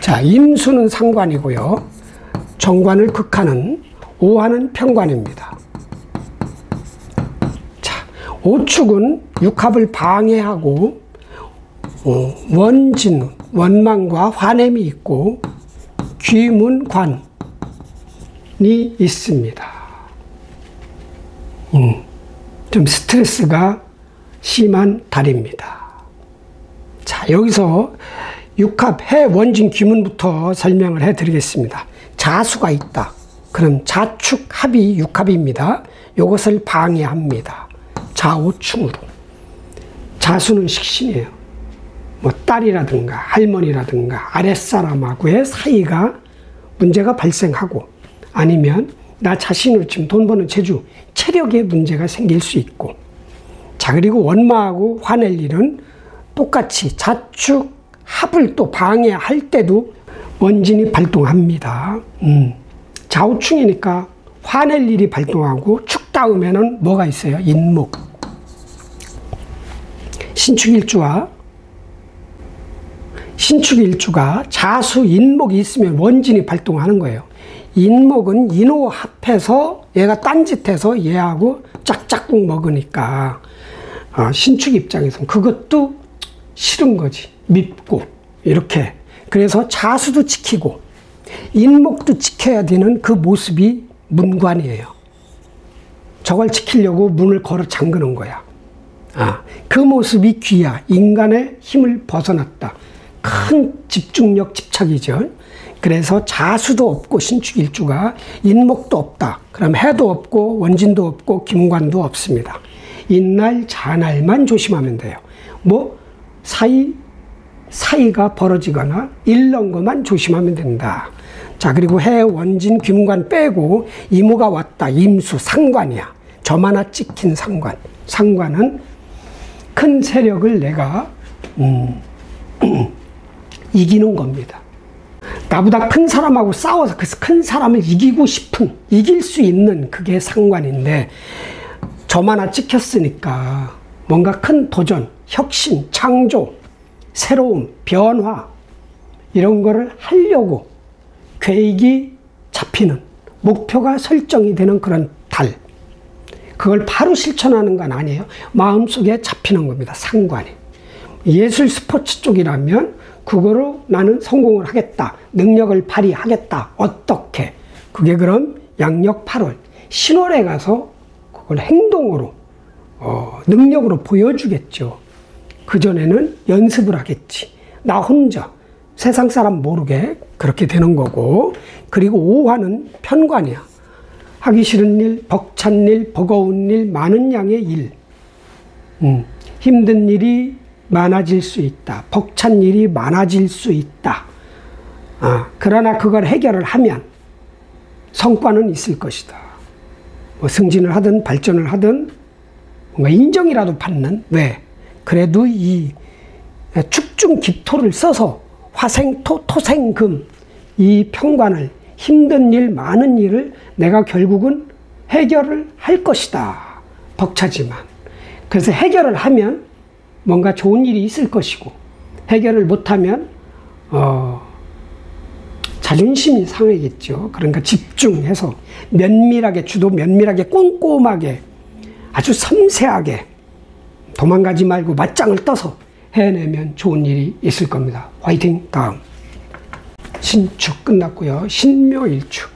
자, 임수는 상관이고요. 정관을 극하는 오화는 편관입니다. 오축은 육합을 방해하고 원진, 원망과 화냄이 있고 귀문관이 있습니다. 좀 스트레스가 심한 달입니다. 자, 여기서 육합 해 원진 귀문부터 설명을 해드리겠습니다. 자수가 있다. 그럼 자축 합이 육합입니다. 이것을 방해합니다. 좌우충으로. 자수는 식신이에요. 뭐 딸이라든가 할머니라든가 아랫사람하고의 사이가 문제가 발생하고, 아니면 나 자신으로 지금 돈 버는 재주, 체력에 문제가 생길 수 있고. 자, 그리고 원마하고 화낼 일은 똑같이 자축 합을 또 방해할 때도 원진이 발동합니다. 좌우충이니까 화낼 일이 발동하고 축 닿으면은 뭐가 있어요? 인목. 신축일주가 자수 인목이 있으면 원진이 발동하는 거예요. 인목은 인호합해서 얘가 딴짓해서 얘하고 짝짝꿍 먹으니까 신축 입장에서는 그것도 싫은 거지. 밉고 이렇게. 그래서 자수도 지키고 인목도 지켜야 되는 그 모습이 문관이에요. 저걸 지키려고 문을 걸어 잠그는 거야. 그 모습이 귀야. 인간의 힘을 벗어났다. 큰 집중력 집착이죠. 그래서 자수도 없고 신축일주가 인목도 없다. 그럼 해도 없고 원진도 없고 김관도 없습니다. 인날 자날만 조심하면 돼요. 뭐 사이가 벌어지거나 이런 것만 조심하면 된다. 자, 그리고 해, 원진, 김관 빼고 이모가 왔다. 임수, 상관이야. 점 하나 찍힌 상관. 상관은 큰 세력을 내가 이기는 겁니다. 나보다 큰 사람하고 싸워서 그 큰 사람을 이기고 싶은, 이길 수 있는 그게 상관인데 점 하나 찍혔으니까 뭔가 큰 도전, 혁신, 창조, 새로움, 변화 이런 거를 하려고 계획이 잡히는, 목표가 설정이 되는 그런 달. 그걸 바로 실천하는 건 아니에요. 마음속에 잡히는 겁니다. 상관이. 예술 스포츠 쪽이라면 그거로 나는 성공을 하겠다. 능력을 발휘하겠다. 어떻게? 그게 그럼 양력 8월 신월에 가서 그걸 행동으로 능력으로 보여주겠죠. 그전에는 연습을 하겠지. 나 혼자 세상 사람 모르게 그렇게 되는 거고. 그리고 5화는 편관이야. 하기 싫은 일, 벅찬 일, 버거운 일, 많은 양의 일. 힘든 일이 많아질 수 있다. 벅찬 일이 많아질 수 있다. 그러나 그걸 해결을 하면 성과는 있을 것이다. 뭐 승진을 하든 발전을 하든 뭔가 인정이라도 받는. 왜? 그래도 이 축중 기토를 써서 화생토, 토생금 이 편관을 힘든 일, 많은 일을 내가 결국은 해결을 할 것이다. 벅차지만. 그래서 해결을 하면 뭔가 좋은 일이 있을 것이고, 해결을 못하면 자존심이 상하겠죠. 그러니까 집중해서 면밀하게, 주도 면밀하게, 꼼꼼하게, 아주 섬세하게 도망가지 말고 맞짱을 떠서 해내면 좋은 일이 있을 겁니다. 화이팅! 다음 신축 끝났고요. 신묘일주.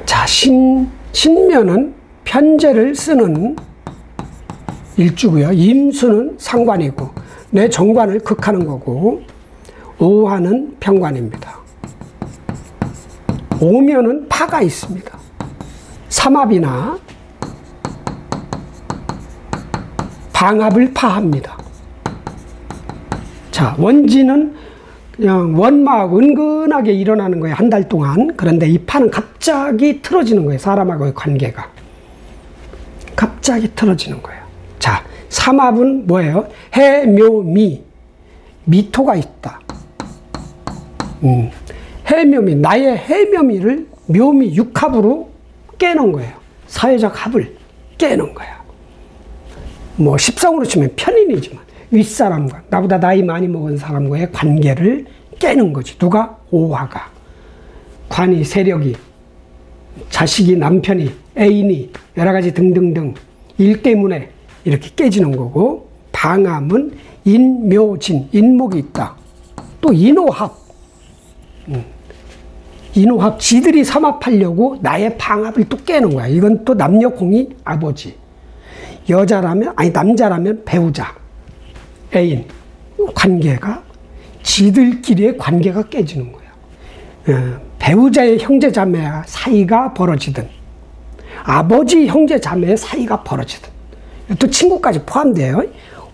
자, 신묘는 편제를 쓰는 일주고요. 임수는 상관이고 내 정관을 극하는 거고, 오화는 편관입니다. 오묘는 파가 있습니다. 삼합이나 방합을 파합니다. 자, 원진은 그냥 원막 은근하게 일어나는 거예요. 한 달 동안. 그런데 이 파는 갑자기 틀어지는 거예요. 사람하고의 관계가. 갑자기 틀어지는 거예요. 자, 삼합은 뭐예요? 해, 묘, 미. 미토가 있다. 해묘미, 나의 해묘미를 묘미 육합으로 깨는 거예요. 사회적 합을 깨는 거야. 뭐 십성으로 치면 편인이지만 윗사람과 나보다 나이 많이 먹은 사람과의 관계를 깨는 거지. 누가? 오화가. 관이, 세력이, 자식이, 남편이, 애인이, 여러 가지 등등등 일 때문에 이렇게 깨지는 거고, 방암은 인묘진, 인목이 있다. 또 인호합. 인호합, 지들이 삼합하려고 나의 방합을 또 깨는 거야. 이건 또 남녀공이 아버지. 여자라면, 아니 남자라면 배우자, 애인. 관계가, 지들끼리의 관계가 깨지는 거야. 배우자의 형제자매 사이가 벌어지든, 아버지 형제자매의 사이가 벌어지든, 또 친구까지 포함돼요.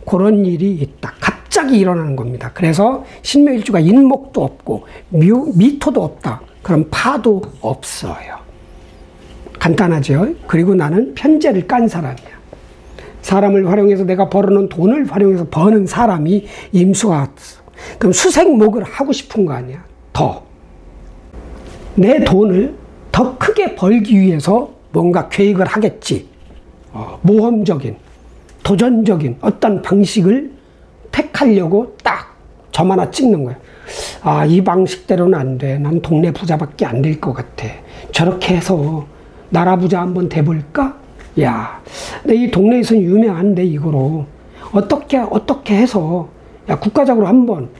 그런 일이 있다. 갑자기 일어나는 겁니다. 그래서 신묘일주가 인목도 없고 미토도 없다. 그럼 파도 없어요. 간단하죠. 그리고 나는 편제를 깐 사람이야. 사람을 활용해서 내가 벌어놓은 돈을 활용해서 버는 사람이 임수가 왔어. 그럼 수생목을 하고 싶은 거 아니야. 더. 내 돈을 더 크게 벌기 위해서 뭔가 계획을 하겠지. 모험적인, 도전적인 어떤 방식을 택하려고 딱 점 하나 찍는 거야. 아, 이 방식대로는 안 돼. 난 동네 부자밖에 안 될 것 같아. 저렇게 해서 나라 부자 한번 돼볼까? 야, 내 이 동네에서는 유명한데 이거로 어떻게 해서 야, 국가적으로 한번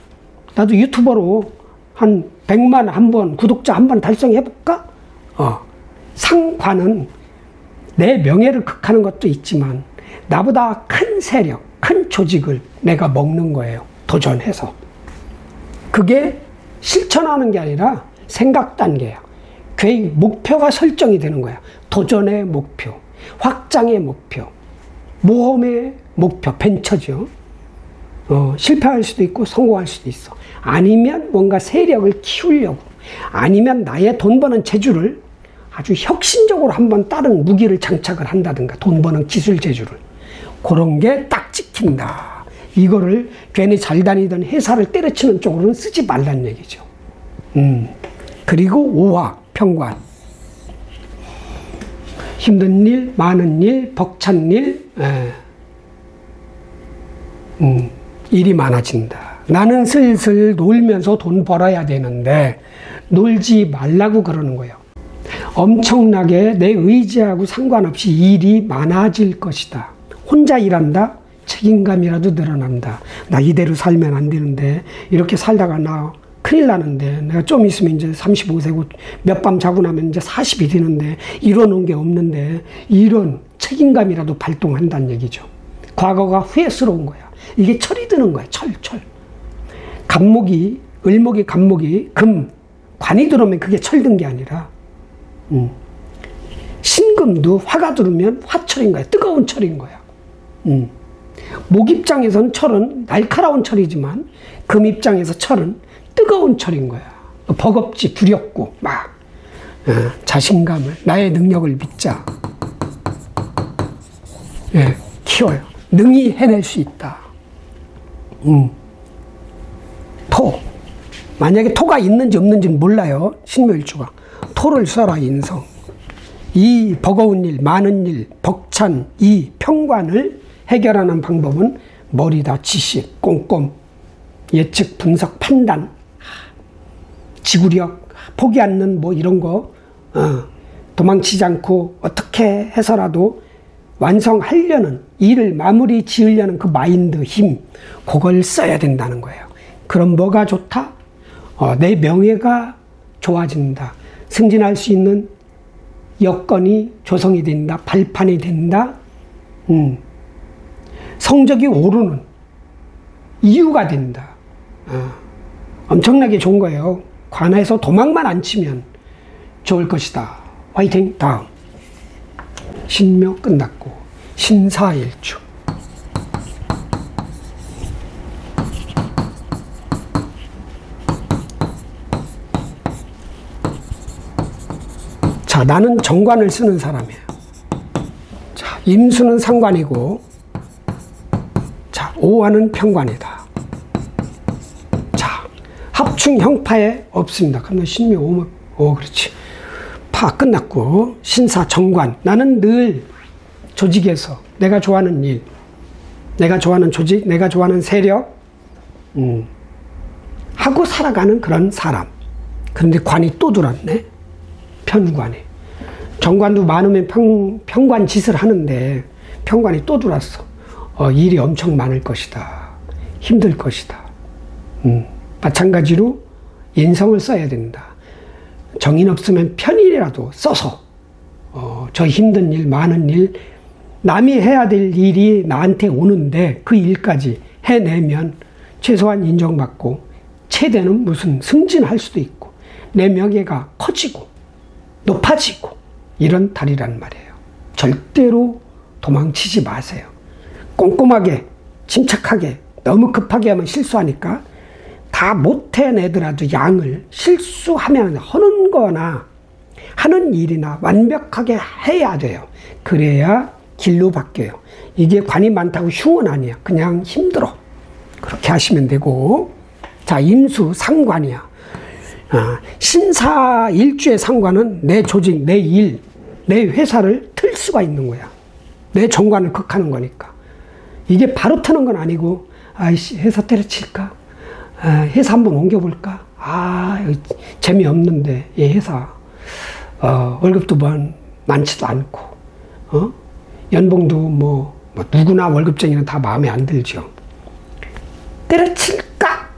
나도 유튜버로 한 100만 한번 구독자 한번 달성해볼까? 상관은 내 명예를 극하는 것도 있지만 나보다 큰 세력, 큰 조직을 내가 먹는 거예요. 도전해서. 그게 실천하는 게 아니라 생각 단계야. 계획, 목표가 설정이 되는 거야. 도전의 목표, 확장의 목표, 모험의 목표, 벤처죠. 실패할 수도 있고 성공할 수도 있어. 아니면 뭔가 세력을 키우려고, 아니면 나의 돈 버는 재주를 아주 혁신적으로 한번 다른 무기를 장착을 한다든가, 돈 버는 기술 재주를. 그런 게 딱 찍힌다. 이거를 괜히 잘 다니던 회사를 때려치는 쪽으로는 쓰지 말란 얘기죠. 그리고 오화, 평관. 힘든 일, 많은 일, 벅찬 일, 일이 많아진다. 나는 슬슬 놀면서 돈 벌어야 되는데 놀지 말라고 그러는 거예요. 엄청나게 내 의지하고 상관없이 일이 많아질 것이다. 혼자 일한다? 책임감이라도 늘어난다. 나 이대로 살면 안 되는데, 이렇게 살다가 나 큰일 나는데, 내가 좀 있으면 이제 35세고 몇 밤 자고 나면 이제 40이 되는데 이뤄놓은 게 없는데, 이런 책임감이라도 발동한다는 얘기죠. 과거가 후회스러운 거야. 이게 철이 드는 거야. 철. 을목이 간목이 관이 들어오면 그게 철든 게 아니라, 신금도 화가 들어오면 화철인 거야. 뜨거운 철인 거야. 목 입장에서는 철은 날카로운 철이지만 금 입장에서 철은 뜨거운 철인 거야. 버겁지, 두렵고 막 자신감을, 나의 능력을 믿자. 키워요. 능히 해낼 수 있다. 토. 만약에 토가 있는지 없는지는 몰라요. 신묘일주가. 토를 써라, 인성. 이 버거운 일, 많은 일, 벅찬 이 평관을 해결하는 방법은 머리다, 지식, 꼼꼼, 예측, 분석, 판단, 지구력, 포기 않는 뭐 이런 거, 도망치지 않고 어떻게 해서라도 완성하려는, 일을 마무리 지으려는 그 마인드, 힘, 그걸 써야 된다는 거예요. 그럼 뭐가 좋다? 내 명예가 좋아진다. 승진할 수 있는 여건이 조성이 된다. 발판이 된다. 성적이 오르는 이유가 된다. 엄청나게 좋은 거예요. 관에서 도망만 안 치면 좋을 것이다. 화이팅! 다음. 신묘 끝났고, 신사일주. 자, 나는 정관을 쓰는 사람이에요. 자, 임수는 상관이고, 자, 오화는 평관이다. 자, 합충 형파에 없습니다. 그러면 신묘, 그렇지. 파 끝났고, 신사 정관. 나는 늘 조직에서 내가 좋아하는 일, 내가 좋아하는 조직, 내가 좋아하는 세력, 하고 살아가는 그런 사람. 그런데 관이 또 들었네. 편관이. 정관도 많으면 평관 짓을 하는데 평관이 또 들어왔어. 일이 엄청 많을 것이다. 힘들 것이다. 마찬가지로 인성을 써야 된다. 정인 없으면 편일이라도 써서 저 힘든 일, 많은 일, 남이 해야 될 일이 나한테 오는데 그 일까지 해내면 최소한 인정받고 최대는 무슨 승진할 수도 있고 내 명예가 커지고 높아지고 이런 달이란 말이에요. 절대로 도망치지 마세요. 꼼꼼하게, 침착하게, 너무 급하게 하면 실수하니까 다 못해내더라도 양을 실수하면 하는 거나 하는 일이나 완벽하게 해야 돼요. 그래야 길로 바뀌어요. 이게 관이 많다고 흉은 아니야. 그냥 힘들어. 그렇게 하시면 되고. 자, 임수 상관이야. 신사 일주의 상관은 내 조직, 내 일, 내 회사를 틀 수가 있는 거야. 내 정관을 극하는 거니까. 이게 바로 트는 건 아니고, 아이씨, 회사 때려칠까? 회사 한번 옮겨볼까? 재미없는데, 이 회사, 월급도 많지도 않고, 연봉도 뭐 누구나 월급쟁이는 다 마음에 안 들죠. 때려칠까?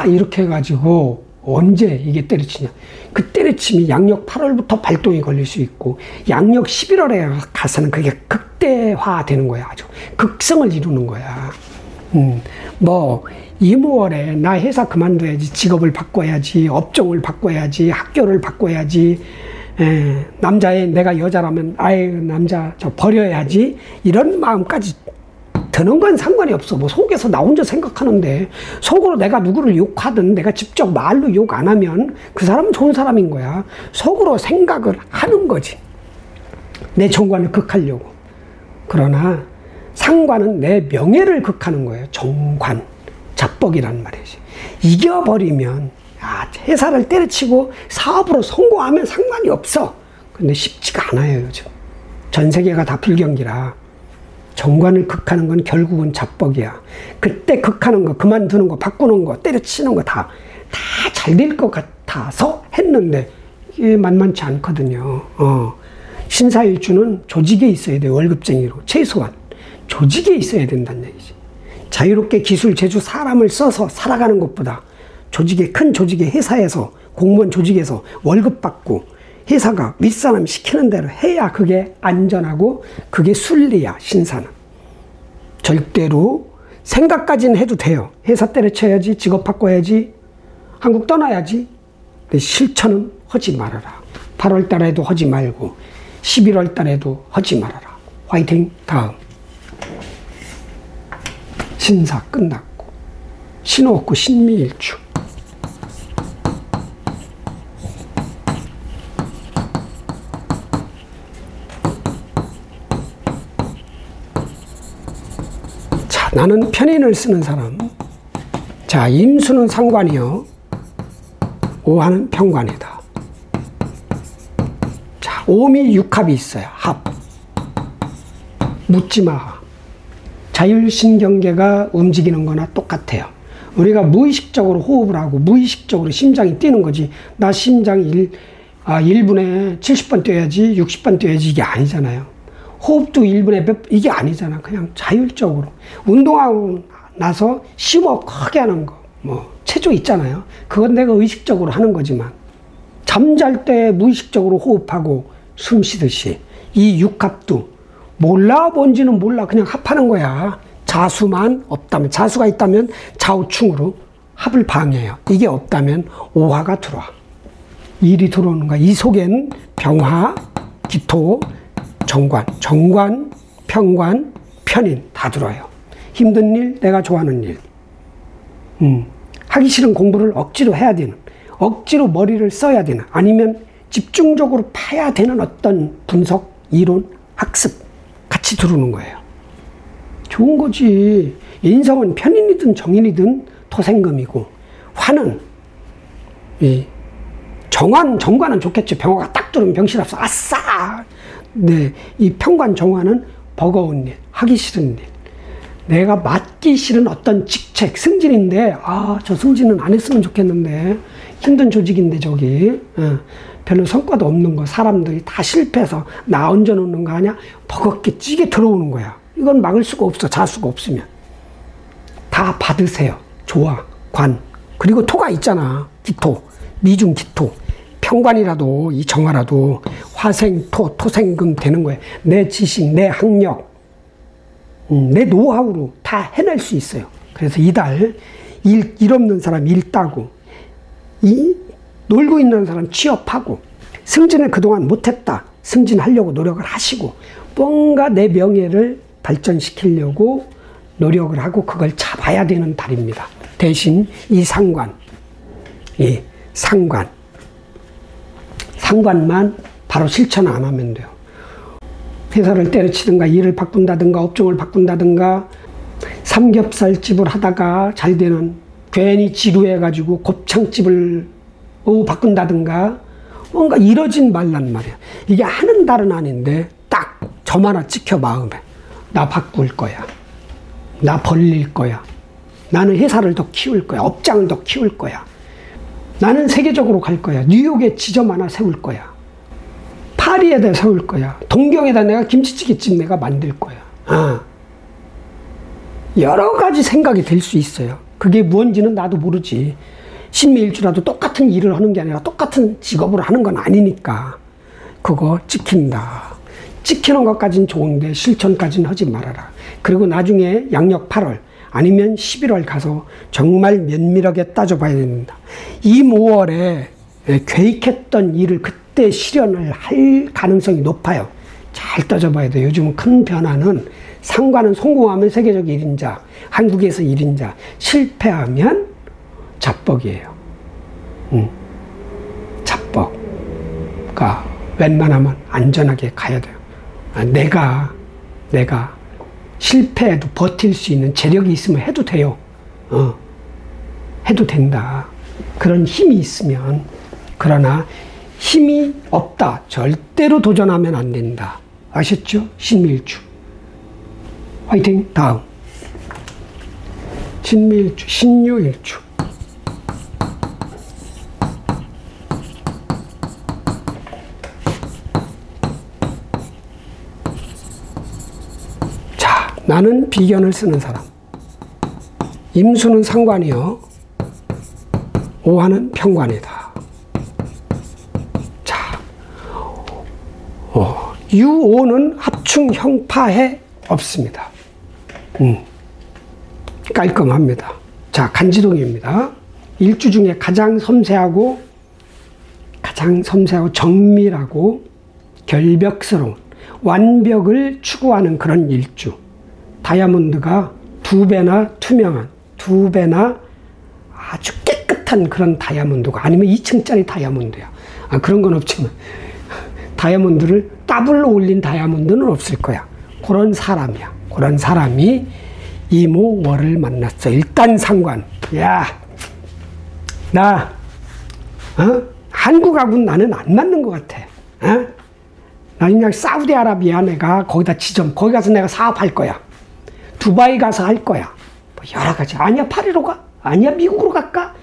이렇게 해가지고, 언제 이게 때려치냐. 그 때려침이 양력 8월부터 발동이 걸릴 수 있고, 양력 11월에 가서는 그게 극대화되는 거야. 아주 극성을 이루는 거야. 이모월에 나 회사 그만둬야지, 직업을 바꿔야지, 업종을 바꿔야지, 학교를 바꿔야지, 남자애 내가 여자라면 남자 저 버려야지, 이런 마음까지 드는 건 상관이 없어. 속에서 나 혼자 생각하는데, 속으로 내가 누구를 욕하든 내가 직접 말로 욕 안 하면 그 사람은 좋은 사람인 거야. 속으로 생각을 하는 거지. 내 정관을 극하려고. 그러나 상관은 내 명예를 극하는 거예요. 정관, 잡벅이란 말이지. 이겨버리면, 회사를 때려치고 사업으로 성공하면 상관이 없어. 근데 쉽지가 않아요, 요즘. 전 세계가 다 불경기라. 정관을 극하는 건 결국은 잡벅이야. 그때 극하는 거, 그만두는 거, 바꾸는 거, 때려치는 거 다 잘 될 것 같아서 했는데 이게 만만치 않거든요. 신사일주는 조직에 있어야 돼. 월급쟁이로. 최소한 조직에 있어야 된다는 얘기지. 자유롭게 기술, 재주, 사람을 써서 살아가는 것보다 큰 조직의 회사에서, 공무원 조직에서 월급 받고 회사가 윗사람 시키는 대로 해야 그게 안전하고 그게 순리야. 신사는 절대로 생각까지는 해도 돼요. 회사 때려쳐야지, 직업 바꿔야지, 한국 떠나야지. 근데 실천은 하지 말아라. 8월 달에도 하지 말고 11월 달에도 하지 말아라. 화이팅. 다음 신사 끝났고 신호없고 신미일주. 나는 편인을 쓰는 사람. 자, 임수는 상관이요. 오화는 평관이다. 자, 오미 육합이 있어요. 합. 묻지마. 자율신경계가 움직이는 거나 똑같아요. 우리가 무의식적으로 호흡을 하고 무의식적으로 심장이 뛰는 거지. 나 심장 1분에 70번 뛰어야지, 60번 뛰어야지, 이게 아니잖아요. 호흡도 1분에 이게 아니잖아. 그냥 자율적으로. 운동하고 나서 심호흡 크게 하는 거, 체조 있잖아요. 그건 내가 의식적으로 하는 거지만, 잠잘 때 무의식적으로 호흡하고 숨 쉬듯이 이 육합도 뭔지는 몰라. 그냥 합하는 거야. 자수만 없다면, 자수가 있다면 좌우충으로 합을 방해해요. 이게 없다면 오화가 들어와. 일이 들어오는 거야. 이 속엔 병화, 기토, 정관, 평관, 편인 다 들어요. 힘든 일, 내가 좋아하는 일. 하기 싫은 공부를 억지로 해야 되는, 억지로 머리를 써야 되는, 아니면 집중적으로 파야 되는 어떤 분석, 이론, 학습 같이 들어오는 거예요. 좋은 거지. 인성은 편인이든 정인이든 토생금이고, 화는 정관은 좋겠죠. 병화가 딱 들어오면 병실합서 아싸. 네, 이 평관 정화는 버거운 일, 하기 싫은 일, 내가 맡기 싫은 어떤 직책, 승진인데 저 승진은 안 했으면 좋겠는데, 힘든 조직인데 저기 별로 성과도 없는 거, 사람들이 다 실패해서 나 얹어놓는 거 아니야? 버겁게 찌게 들어오는 거야. 이건 막을 수가 없어. 자수가 없으면. 다 받으세요. 조화, 관, 그리고 토가 있잖아. 기토, 미중 기토. 평관이라도 이 정화라도 화생토, 토생금 되는 거예요. 내 지식, 내 학력, 내 노하우로 다 해낼 수 있어요. 그래서 이달 일 없는 사람 일 따고, 놀고 있는 사람 취업하고, 승진을 그동안 못했다. 승진하려고 노력을 하시고, 뭔가 내 명예를 발전시키려고 노력을 하고 그걸 잡아야 되는 달입니다. 대신 이 상관만 바로 실천 안 하면 돼요. 회사를 때려치든가 일을 바꾼다든가 업종을 바꾼다든가 삼겹살집을 하다가 잘 되는 괜히 지루해가지고 곱창집을 바꾼다든가 뭔가 이러진 말란 말이야. 이게 하는 달은 아닌데 딱 점 하나 찍혀 마음에. 나 바꿀 거야. 나 벌릴 거야. 나는 회사를 더 키울 거야. 업장을 더 키울 거야. 나는 세계적으로 갈 거야. 뉴욕에 지점 하나 세울 거야. 파리에다 세울 거야. 동경에다 내가 김치찌개집 내가 만들 거야. 여러 가지 생각이 들 수 있어요. 그게 뭔지는 나도 모르지. 신미일주라도 똑같은 일을 하는 게 아니라 똑같은 직업을 하는 건 아니니까 그거 찍힌다. 찍히는 것까지는 좋은데 실천까지는 하지 말아라. 그리고 나중에 양력 8월 아니면 11월 가서 정말 면밀하게 따져봐야 됩니다. 이 5월에 계획했던 일을 그때 실현을 할 가능성이 높아요. 잘 따져봐야 돼요. 요즘은 큰 변화는 상관은 성공하면 세계적 1인자, 한국에서 1인자, 실패하면 자뻑이에요. 자뻑가 웬만하면 안전하게 가야 돼요. 내가 실패해도 버틸 수 있는 재력이 있으면 해도 돼요. 해도 된다. 그런 힘이 있으면. 그러나 힘이 없다. 절대로 도전하면 안 된다. 아셨죠? 신미일주. 화이팅! 다음. 신미일주, 신유일주. 자, 나는 비견을 쓰는 사람. 임수는 상관이요. 오화는 편관이다. 자, 유오는 합충 형파해 없습니다. 깔끔합니다. 자, 간지동입니다. 일주 중에 가장 섬세하고 정밀하고 결벽스러운 완벽을 추구하는 그런 일주. 다이아몬드가 2배나 투명한, 2배나 아주 깨끗한 그런 다이아몬드가 아니면 2층짜리 다이아몬드야. 그런 건 없지만 다이아몬드를 더블로 올린 다이아몬드는 없을 거야. 그런 사람이야. 그런 사람이 이모월을 만났어. 일단 상관. 야, 한국하고는 나는 안 맞는 것 같아. 나 그냥 사우디아라비아 내가 거기다 지점, 거기 가서 내가 사업할 거야. 두바이 가서 할 거야. 뭐 여러 가지. 아니야, 파리로 가? 아니야, 미국으로 갈까?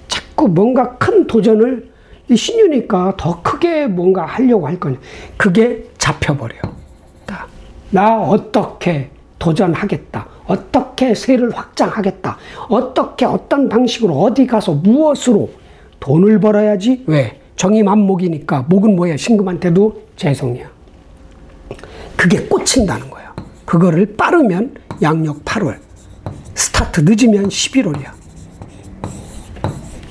자꾸 뭔가 큰 도전을, 신유니까 더 크게 뭔가 하려고 할 거냐. 그게 잡혀버려. 나 어떻게 도전하겠다. 어떻게 세를 확장하겠다. 어떻게 어떤 방식으로 어디 가서 무엇으로 돈을 벌어야지. 왜? 정이 만목이니까. 목은 뭐야? 신금한테도 재성이야. 그게 꽂힌다는 거예요. 그거를 빠르면 양력 8월. 스타트 늦으면 11월이야.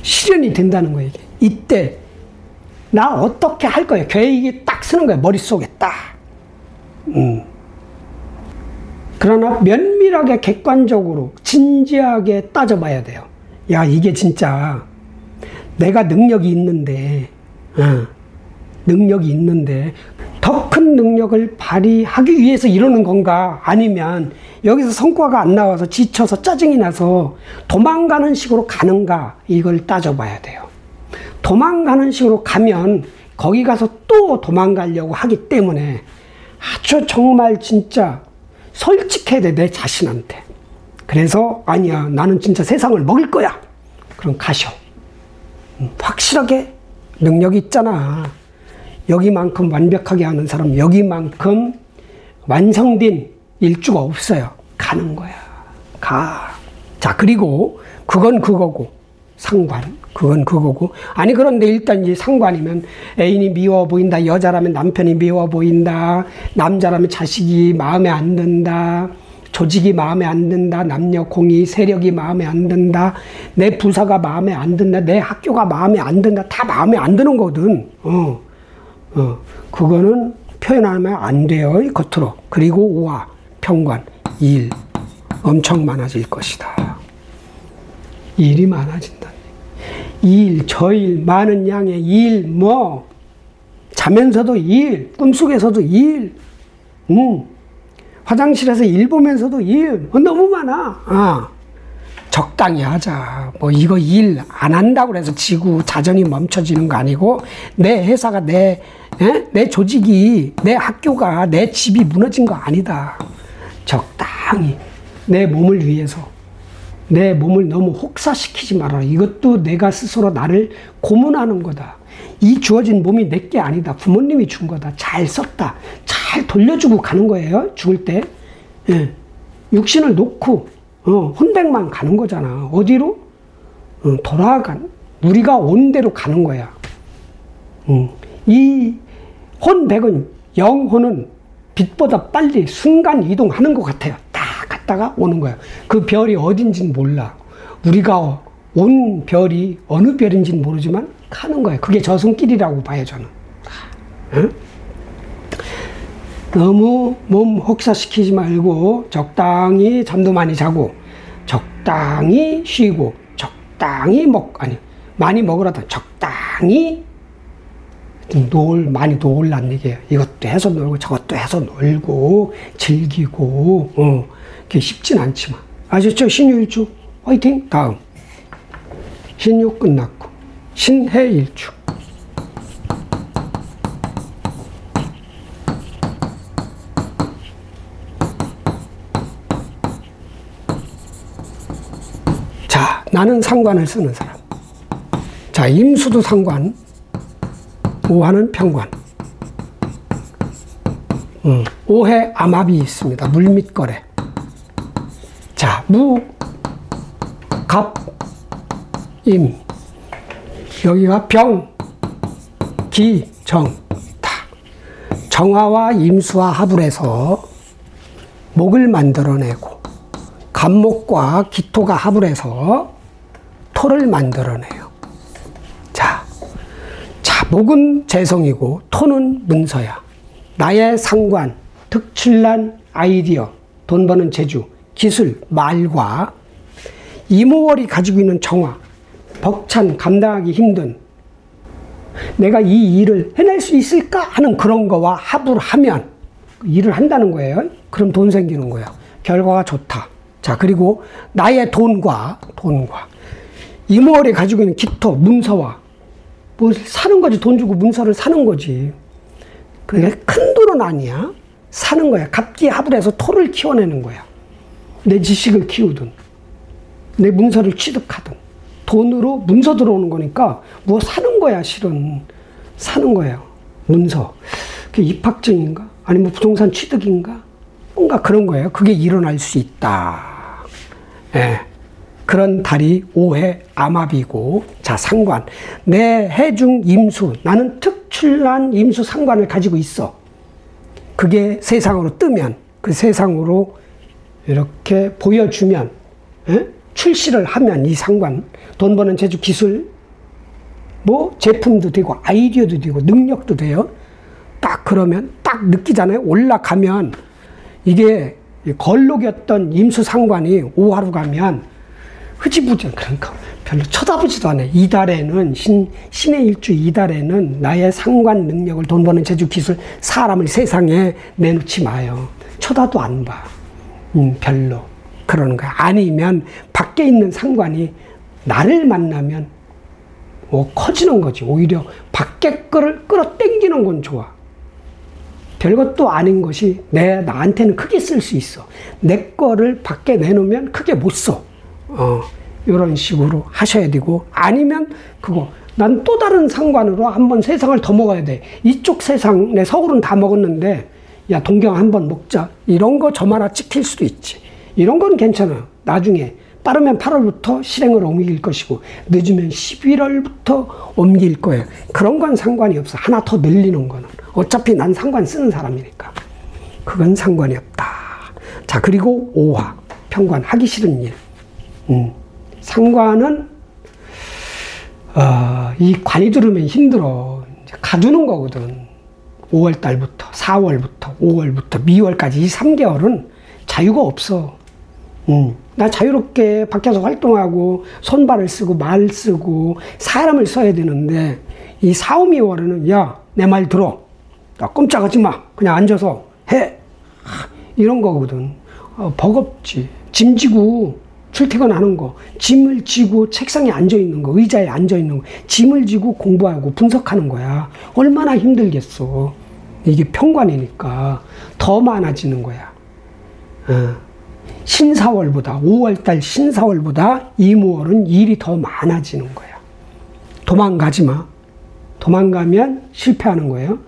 실현이 된다는 거예요. 이게. 이때 나 어떻게 할 거야. 계획이 딱 쓰는 거야. 머릿속에 딱. 그러나 면밀하게 객관적으로 진지하게 따져봐야 돼요. 야, 이게 진짜 내가 능력이 있는데 더 큰 능력을 발휘하기 위해서 이러는 건가? 아니면 여기서 성과가 안 나와서 지쳐서 짜증이 나서 도망가는 식으로 가는가? 이걸 따져봐야 돼요. 도망가는 식으로 가면 거기 가서 또 도망가려고 하기 때문에 아주 정말 진짜 솔직해야 돼, 내 자신한테. 그래서 아니야, 나는 진짜 세상을 먹을 거야. 그럼 가셔. 확실하게 능력이 있잖아. 여기만큼 완벽하게 하는 사람, 여기만큼 완성된 일주가 없어요. 가는 거야. 가. 자, 그리고 그건 그거고, 상관. 그건 그거고. 아니, 그런데 일단 이제 상관이면 애인이 미워 보인다. 여자라면 남편이 미워 보인다. 남자라면 자식이 마음에 안 든다. 조직이 마음에 안 든다. 남녀 공의, 세력이 마음에 안 든다. 내 부서가 마음에 안 든다. 내 학교가 마음에 안 든다. 다 마음에 안 드는 거거든. 그거는 표현하면 안 돼요. 겉으로. 그리고 오화, 평관, 일. 엄청 많아질 것이다. 일이 많아진다. 일, 저일, 많은 양의 일, 뭐, 자면서도 일, 꿈속에서도 일, 화장실에서 일 보면서도 일, 너무 많아. 적당히 하자. 뭐, 이거 일 안 한다고 해서 지구 자전이 멈춰지는 거 아니고, 내 회사가 내 조직이, 내 학교가, 내 집이 무너진 거 아니다. 적당히 내 몸을 위해서 내 몸을 너무 혹사시키지 말아라. 이것도 내가 스스로 나를 고문하는 거다. 이 주어진 몸이 내게 아니다. 부모님이 준 거다. 잘 썼다. 잘 돌려주고 가는 거예요. 죽을 때. 예. 육신을 놓고 혼백만 가는 거잖아. 어디로? 돌아간 우리가 온 대로 가는 거야. 이 혼백은 영혼은 빛보다 빨리 순간 이동하는 것 같아요. 딱 갔다가 오는 거예요. 그 별이 어딘지는 몰라. 우리가 온 별이 어느 별인지는 모르지만 가는 거예요. 그게 저승길이라고 봐요, 저는. 응? 너무 몸 혹사시키지 말고 적당히 잠도 많이 자고 적당히 쉬고 적당히 많이 먹으라다 적당히 많이 놀란 얘기예요. 이것도 해서 놀고 저것도 해서 놀고 즐기고 그게 쉽진 않지만 아셨죠? 신유일주 화이팅. 다음 신유 끝났고 신해일주. 자, 나는 상관을 쓰는 사람. 자, 임수도 상관, 오화는 평관. 오해 암합이 있습니다. 물밑거래. 자, 무, 갑, 임. 여기가 병, 기, 정. 다. 정화와 임수와 합을 해서 목을 만들어내고 갑목과 기토가 합을 해서 토를 만들어내요. 자, 목은 재성이고 토는 문서야. 나의 상관, 특출난 아이디어, 돈 버는 재주, 기술, 말과 이모월이 가지고 있는 정화, 벅찬 감당하기 힘든 내가 이 일을 해낼 수 있을까 하는 그런 거와 합을 하면 일을 한다는 거예요. 그럼 돈 생기는 거예요. 결과가 좋다. 자, 그리고 나의 돈과 이모월이 가지고 있는 기토, 문서와 뭐 사는 거지. 돈 주고 문서를 사는 거지. 그게 큰 돈은 아니야. 사는 거야. 갑기 합을 해서 토를 키워내는 거야. 내 지식을 키우든 내 문서를 취득하든 돈으로 문서 들어오는 거니까 뭐 사는 거야. 실은 사는 거예요. 문서. 그게 입학증인가? 아니면 부동산 취득인가? 뭔가 그런 거예요. 그게 일어날 수 있다. 예. 그런 달이 오해 암합이고, 자, 상관. 내 해중 임수. 나는 특출난 임수 상관을 가지고 있어. 그게 세상으로 뜨면, 그 세상으로 이렇게 보여주면, 예? 출시를 하면 이 상관, 돈 버는 재주 기술, 뭐 제품도 되고 아이디어도 되고 능력도 돼요. 딱 그러면 딱 느끼잖아요. 올라가면 이게 걸록이었던 임수 상관이 오화로 가면 흐지부지, 그러니까 별로 쳐다보지도 않아요. 이달에는 신의 일주 이달에는 나의 상관 능력을, 돈 버는 재주 기술, 사람을 세상에 내놓지 마요. 쳐다도 안 봐. 별로 그러는 거야. 아니면 밖에 있는 상관이 나를 만나면 커지는 거지. 오히려 밖에 거를 끌어당기는 건 좋아. 별것도 아닌 것이 나한테는 크게 쓸 수 있어. 내 거를 밖에 내놓으면 크게 못 써. 이런 식으로 하셔야 되고, 아니면 난 또 다른 상관으로 한번 세상을 더 먹어야 돼. 이쪽 세상, 내 서울은 다 먹었는데, 야, 동경 한번 먹자. 이런 거 점 하나 찍힐 수도 있지. 이런 건 괜찮아요. 나중에 빠르면 8월부터 실행을 옮길 것이고, 늦으면 11월부터 옮길 거예요. 그런 건 상관이 없어. 하나 더 늘리는 거는. 어차피 난 상관 쓰는 사람이니까. 그건 상관이 없다. 자, 그리고 오화, 평관, 하기 싫은 일. 상관은 이 관이 들으면 힘들어. 이제 가두는 거거든. 5월달부터 4월부터 5월부터 미월까지 이 3개월은 자유가 없어. 나 자유롭게 밖에서 활동하고 손발을 쓰고 말 쓰고 사람을 써야 되는데 이 사오미 월에는 야, 내 말 들어. 나 꼼짝하지 마. 그냥 앉아서 해. 이런 거거든. 버겁지. 짐 지고 출퇴근하는 거, 짐을 지고 책상에 앉아 있는 거, 의자에 앉아 있는 거, 짐을 지고 공부하고 분석하는 거야. 얼마나 힘들겠어. 이게 평관이니까 더 많아지는 거야. 신사월보다 5월달 신사월보다 이모월은 일이 더 많아지는 거야. 도망가지 마. 도망가면 실패하는 거예요.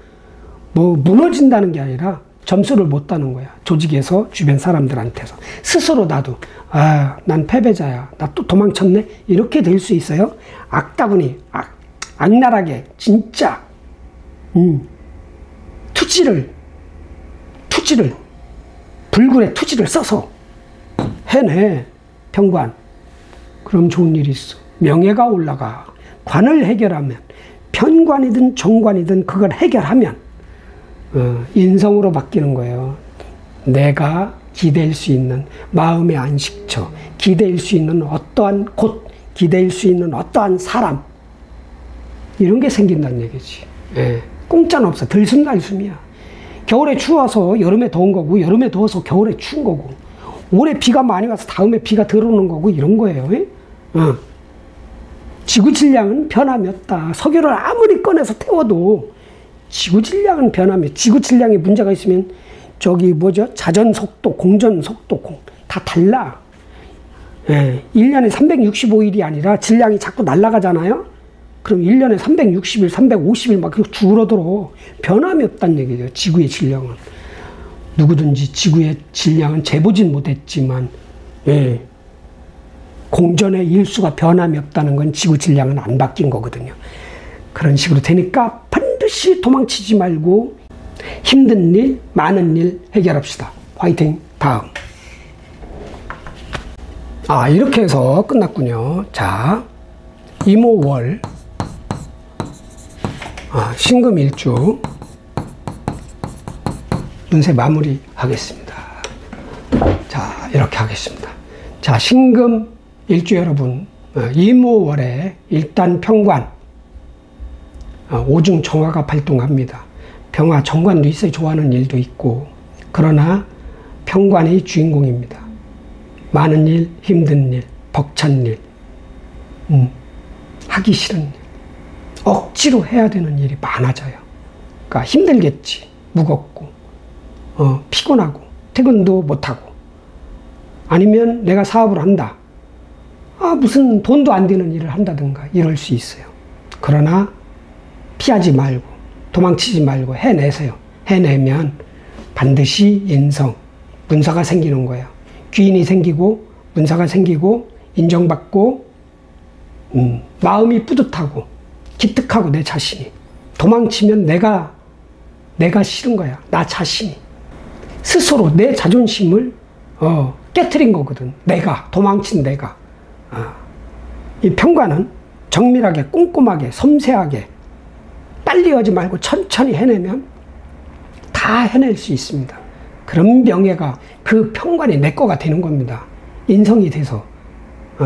뭐 무너진다는 게 아니라 점수를 못 따는 거야. 조직에서 주변 사람들한테서 스스로 나도 난 패배자야. 나 또 도망쳤네. 이렇게 될 수 있어요. 악다구니 악랄하게 진짜 투지를 불굴의 투지를 써서 해내. 평관. 그럼 좋은 일이 있어. 명예가 올라가. 관을 해결하면 편관이든 정관이든 그걸 해결하면 인성으로 바뀌는 거예요. 내가 기댈 수 있는 마음의 안식처, 기댈 수 있는 어떠한 곳, 기댈 수 있는 어떠한 사람, 이런 게 생긴다는 얘기지. 공짜는 없어. 들숨날숨이야. 겨울에 추워서 여름에 더운 거고, 여름에 더워서 겨울에 추운 거고, 올해 비가 많이 와서 다음에 비가 들어오는 거고, 이런 거예요. 지구 질량은 변함이 없다. 석유를 아무리 꺼내서 태워도 지구 질량은 변함이, 지구 질량에 문제가 있으면 자전 속도, 공전 속도 다 달라. 1년에 365일이 아니라 질량이 자꾸 날아가잖아요. 그럼 1년에 360일, 350일 막 줄어들어. 변함이 없다는 얘기죠. 지구의 질량은. 누구든지 지구의 질량은 재보진 못했지만 공전의 일수가 변함이 없다는 건 지구 질량은 안 바뀐 거거든요. 그런 식으로 되니까 반드시 도망치지 말고 힘든 일, 많은 일 해결합시다. 화이팅! 다음. 이렇게 해서 끝났군요. 자, 이모월, 신금일주, 운세 마무리 하겠습니다. 자, 이렇게 하겠습니다. 자, 신금일주 여러분, 이모월에 일단 평관, 오중 정화가 발동합니다. 평화, 정관도 있어요. 좋아하는 일도 있고. 그러나 평관이 주인공입니다. 많은 일, 힘든 일, 벅찬 일, 하기 싫은 일, 억지로 해야 되는 일이 많아져요. 그러니까 힘들겠지. 무겁고, 피곤하고, 퇴근도 못하고. 아니면 내가 사업을 한다. 무슨 돈도 안 되는 일을 한다든가 이럴 수 있어요. 그러나 피하지 말고 도망치지 말고 해내세요. 해내면 반드시 인성, 문서가 생기는 거예요. 귀인이 생기고 문서가 생기고 인정받고 마음이 뿌듯하고 기특하고 내 자신이. 도망치면 내가 싫은 거야. 나 자신이. 스스로 내 자존심을 깨트린 거거든. 도망친 내가. 이 평관은 정밀하게 꼼꼼하게 섬세하게 빨리 하지 말고 천천히 해내면 다 해낼 수 있습니다. 그런 명예가, 그 평관이 내 거가 되는 겁니다. 인성이 돼서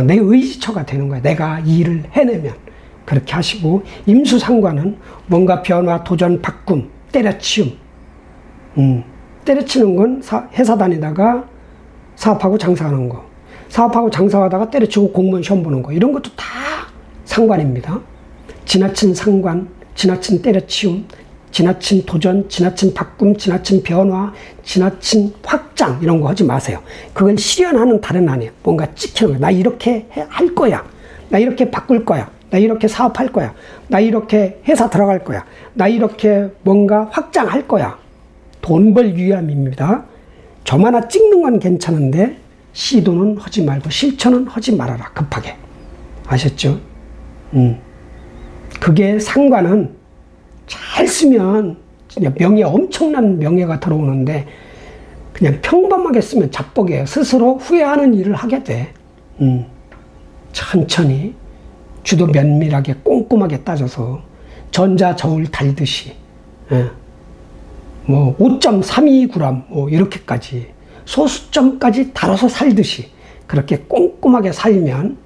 내 의지처가 되는 거야. 내가 이 일을 해내면. 그렇게 하시고, 임수상관은 뭔가 변화, 도전, 바꿈, 때려치움. 때려치는 건 회사 다니다가 사업하고 장사하는 거, 사업하고 장사하다가 때려치고 공무원 시험 보는 거, 이런 것도 다 상관입니다. 지나친 상관, 지나친 때려치움, 지나친 도전, 지나친 바꿈, 지나친 변화, 지나친 확장, 이런 거 하지 마세요. 그건 실현하는 다른 아니에요. 뭔가 찍히는 거야. 나 이렇게 할 거야. 나 이렇게 바꿀 거야. 나 이렇게 사업할 거야. 나 이렇게 회사 들어갈 거야. 나 이렇게 뭔가 확장할 거야. 돈 벌 위함입니다. 점 하나 찍는 건 괜찮은데 시도는 하지 말고 실천은 하지 말아라. 급하게. 아셨죠? 그게 상관은 잘 쓰면 진짜 엄청난 명예가 들어오는데, 그냥 평범하게 쓰면 자뻑이에요. 스스로 후회하는 일을 하게 돼. 천천히 주도 면밀하게 꼼꼼하게 따져서 전자저울 달듯이 5.32g 이렇게까지 소수점까지 다뤄서 살듯이 그렇게 꼼꼼하게 살면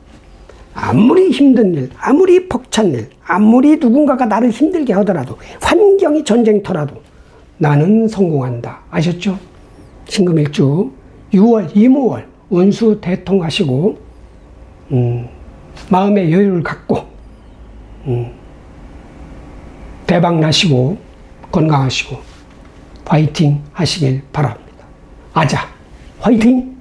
아무리 힘든 일, 아무리 벅찬 일, 아무리 누군가가 나를 힘들게 하더라도, 환경이 전쟁터라도 나는 성공한다. 아셨죠? 신금일주 6월, 이무월 운수 대통하시고 마음의 여유를 갖고 대박 나시고 건강하시고 화이팅 하시길 바랍니다. 아자 화이팅!